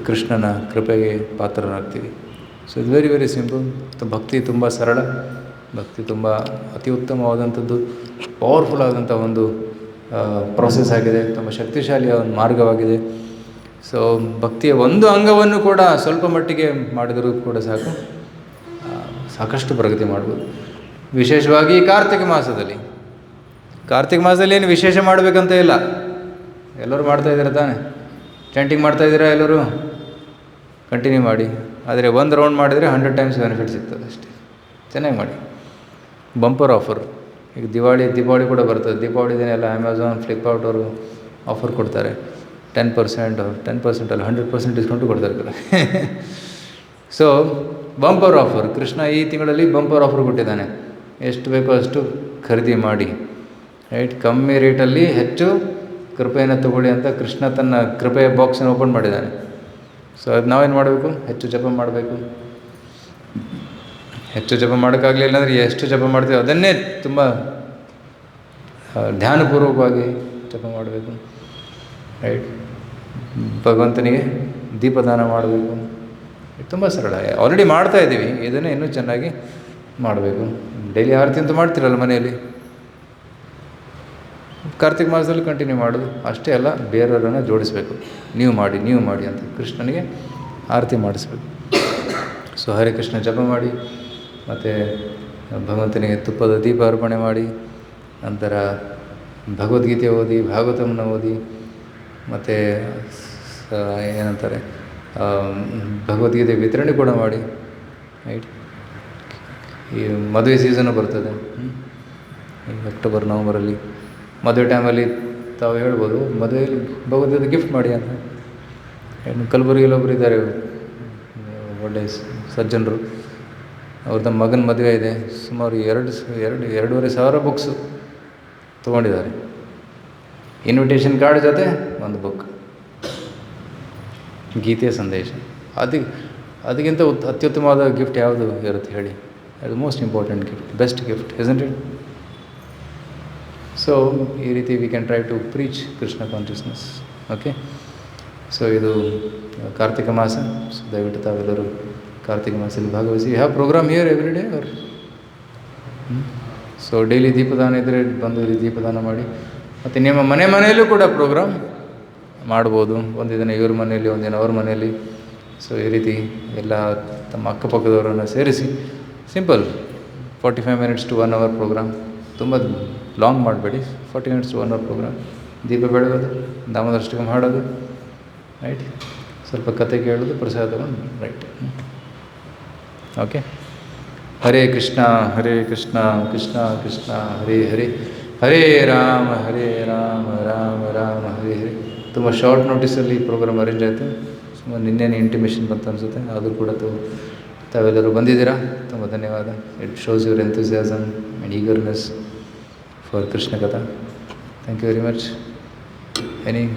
ಕೃಷ್ಣನ ಕೃಪೆಗೆ ಪಾತ್ರರಾಗ್ತೀವಿ. So it's very very simple. ಭಕ್ತಿ ತುಂಬ ಸರಳ, ಭಕ್ತಿ ತುಂಬ ಅತಿ ಉತ್ತಮವಾದಂಥದ್ದು, ಪವರ್ಫುಲ್ ಆದಂಥ ಒಂದು ಪ್ರೋಸೆಸ್ ಆಗಿದೆ, ತುಂಬ ಶಕ್ತಿಶಾಲಿಯ ಒಂದು ಮಾರ್ಗವಾಗಿದೆ. ಸೊ ಭಕ್ತಿಯ ಒಂದು ಅಂಗವನ್ನು ಕೂಡ ಸ್ವಲ್ಪ ಮಟ್ಟಿಗೆ ಮಾಡಿದರೂ ಕೂಡ ಸಾಕು, ಸಾಕಷ್ಟು ಪ್ರಗತಿ ಮಾಡ್ಬೋದು. ವಿಶೇಷವಾಗಿ ಕಾರ್ತಿಕ ಮಾಸದಲ್ಲಿ. ಕಾರ್ತಿಕ ಮಾಸದಲ್ಲಿ ಏನು ವಿಶೇಷ ಮಾಡಬೇಕಂತ ಇಲ್ಲ, ಎಲ್ಲರೂ ಮಾಡ್ತಾಯಿದ್ದೀರ ತಾನೆ. ಚಾಂಟಿಂಗ್ ಮಾಡ್ತಾಯಿದ್ದೀರಾ ಎಲ್ಲರೂ? ಕಂಟಿನ್ಯೂ ಮಾಡಿ. ಆದರೆ 1 ರೌಂಡ್ ಮಾಡಿದರೆ 100 times ಬೆನಿಫಿಟ್ ಸಿಗ್ತದೆ ಅಷ್ಟೇ. ಚೆನ್ನಾಗಿ ಮಾಡಿ. Bumper offer. ಈಗ ದೀಪಾವಳಿ ಕೂಡ ಬರ್ತದೆ. ದೀಪಾವಳಿ ದಿನ ಎಲ್ಲ ಅಮೆಝಾನ್, ಫ್ಲಿಪ್ಕಾರ್ಟ್ ಅವರು ಆಫರ್ ಕೊಡ್ತಾರೆ. 10% ಅವ್ರು 10% ಅಲ್ಲ 100% ಡಿಸ್ಕೌಂಟು ಕೊಡ್ತಾರೆ. So bumper offer. ಕೃಷ್ಣ ಈ ತಿಂಗಳಲ್ಲಿ ಬಂಪರ್ ಆಫರ್ ಕೊಟ್ಟಿದ್ದಾನೆ. ಎಷ್ಟು ಬೇಕೋ ಅಷ್ಟು ಖರೀದಿ ಮಾಡಿ, ರೈಟ್. ಕಮ್ಮಿ ರೇಟಲ್ಲಿ ಹೆಚ್ಚು ಕೃಪೆಯನ್ನು ತಗೊಳ್ಳಿ ಅಂತ ಕೃಷ್ಣ ತನ್ನ ಕೃಪೆಯ ಬಾಕ್ಸನ್ನು ಓಪನ್ ಮಾಡಿದ್ದಾನೆ. ಸೊ ಅದು ನಾವೇನು ಮಾಡಬೇಕು? ಹೆಚ್ಚು ಜಪ ಮಾಡಬೇಕು. ಹೆಚ್ಚು ಜಪ ಮಾಡೋಕ್ಕಾಗಲಿಲ್ಲ ಅಂದರೆ ಎಷ್ಟು ಜಪ ಮಾಡ್ತೀವಿ ಅದನ್ನೇ ತುಂಬ ಧ್ಯಾನಪೂರ್ವಕವಾಗಿ ಜಪ ಮಾಡಬೇಕು, ರೈಟ್. ಭಗವಂತನಿಗೆ ದೀಪದಾನ ಮಾಡಬೇಕು. ತುಂಬ ಸರಳ. ಆಲ್ರೆಡಿ ಮಾಡ್ತಾಯಿದ್ದೀವಿ, ಇದನ್ನೇ ಇನ್ನೂ ಚೆನ್ನಾಗಿ ಮಾಡಬೇಕು. ಡೈಲಿ ಆರತಿ ಅಂತೂ ಮಾಡ್ತೀರಲ್ಲ ಮನೆಯಲ್ಲಿ, ಕಾರ್ತಿಕ ಮಾಸದಲ್ಲಿ ಕಂಟಿನ್ಯೂ ಮಾಡೋದು ಅಷ್ಟೇ ಅಲ್ಲ, ಬೇರೆಯವರನ್ನು ಜೋಡಿಸಬೇಕು. ನೀವು ಮಾಡಿ ಅಂತ ಕೃಷ್ಣನಿಗೆ ಆರತಿ ಮಾಡಿಸ್ಬೇಕು. ಸೊ ಹರೇ ಕೃಷ್ಣ ಜಪ ಮಾಡಿ, ಮತ್ತು ಭಗವಂತನಿಗೆ ತುಪ್ಪದ ದೀಪ ಅರ್ಪಣೆ ಮಾಡಿ, ನಂತರ ಭಗವದ್ಗೀತೆ ಓದಿ, ಭಾಗವತಮನ್ನ ಓದಿ, ಮತ್ತು ಏನಂತಾರೆ ಭಗವದ್ಗೀತೆ ವಿತರಣೆ ಕೂಡ ಮಾಡಿ, ರೈಟ್. ಈ ಮದುವೆ ಸೀಸನ್ನು ಬರ್ತದೆ, ಈ ಅಕ್ಟೋಬರ್ ನವಂಬರಲ್ಲಿ. ಮದುವೆ ಟೈಮಲ್ಲಿ ತಾವು ಹೇಳ್ಬೋದು, ಮದುವೆಯಲ್ಲಿ ಭಗವದ್ಗೀತೆ ಗಿಫ್ಟ್ ಮಾಡಿ ಅಂತ. ಇನ್ನು ಕಲಬುರಗಿಯಲ್ಲಿ ಒಬ್ಬರು ಇದ್ದಾರೆ, ಒಳ್ಳೆ ಸಜ್ಜನರು. ಅವ್ರದ್ದು ಮಗನ ಮದುವೆ ಇದೆ. ಸುಮಾರು 2,500 ಬುಕ್ಸು ತೊಗೊಂಡಿದ್ದಾರೆ. ಇನ್ವಿಟೇಷನ್ ಕಾರ್ಡ್ ಜೊತೆ ಒಂದು ಬುಕ್, ಗೀತೆಯ ಸಂದೇಶ. ಅದಕ್ಕಿಂತ ಅತ್ಯುತ್ತಮವಾದ ಗಿಫ್ಟ್ ಯಾವುದು ಇರುತ್ತೆ ಹೇಳಿ? ಅದು most important gift, best gift, isn't it? So ಈ ರೀತಿ we can try to preach Krishna consciousness. Okay. So ಇದು ಕಾರ್ತಿಕ ಮಾಸ. ಸೊ ದಯವಿಟ್ಟು ತಾವೆಲ್ಲರೂ ಕಾರ್ತಿಕ ಮಾಸದಲ್ಲಿ ಭಾಗವಹಿಸಿ. Have program here every day hour. So daily ದೀಪದಾನ ಇದ್ದರೆ ಬಂದು ಇಲ್ಲಿ ದೀಪದಾನ ಮಾಡಿ. ಮತ್ತು ನಿಮ್ಮ ಮನೆಯಲ್ಲೂ ಕೂಡ ಪ್ರೋಗ್ರಾಮ್ ಮಾಡ್ಬೋದು. ಒಂದು ದಿನ ಇವ್ರ ಮನೆಯಲ್ಲಿ, ಒಂದಿನ ಅವ್ರ ಮನೆಯಲ್ಲಿ. ಸೊ ಈ ರೀತಿ ಎಲ್ಲ ತಮ್ಮ ಅಕ್ಕಪಕ್ಕದವರನ್ನು ಸೇರಿಸಿ simple 45 minutes to 1 hour program. ತುಂಬ ಲಾಂಗ್ ಮಾಡಬೇಡಿ. 40 minutes to 1 hour ಪ್ರೋಗ್ರಾಮ್. ದೀಪ ಬೆಳಗೋದು, ನಾಮದಷ್ಟಕಂ ಹಾಡೋದು, ರೈಟ್. ಸ್ವಲ್ಪ ಕತೆ ಕೇಳೋದು, ಪ್ರಸಾದ ತಗೊಂಡು, ರೈಟ್. ಓಕೆ. ಹರೇ ಕೃಷ್ಣ ಕೃಷ್ಣ ಕೃಷ್ಣ ಹರೇ ಹರೇ, ಹರೇ ರಾಮ ರಾಮ ರಾಮ ಹರೇ ಹರೇ. ತುಂಬ ಶಾರ್ಟ್ ನೋಟಿಸಲ್ಲಿ ಪ್ರೋಗ್ರಾಮ್ ಅರೇಂಜ್ ಆಯಿತು. ಸುಮಾರು ನಿನ್ನೆ ಇಂಟಿಮೇಷನ್ ಬಂತು ಅನಿಸುತ್ತೆ. ಆದರೂ ಕೂಡ ತಾವೆಲ್ಲರೂ ಬಂದಿದ್ದೀರಾ, ತುಂಬ ಧನ್ಯವಾದ. It shows your enthusiasm and eagerness for Krishna Katha. Thank you very much. Any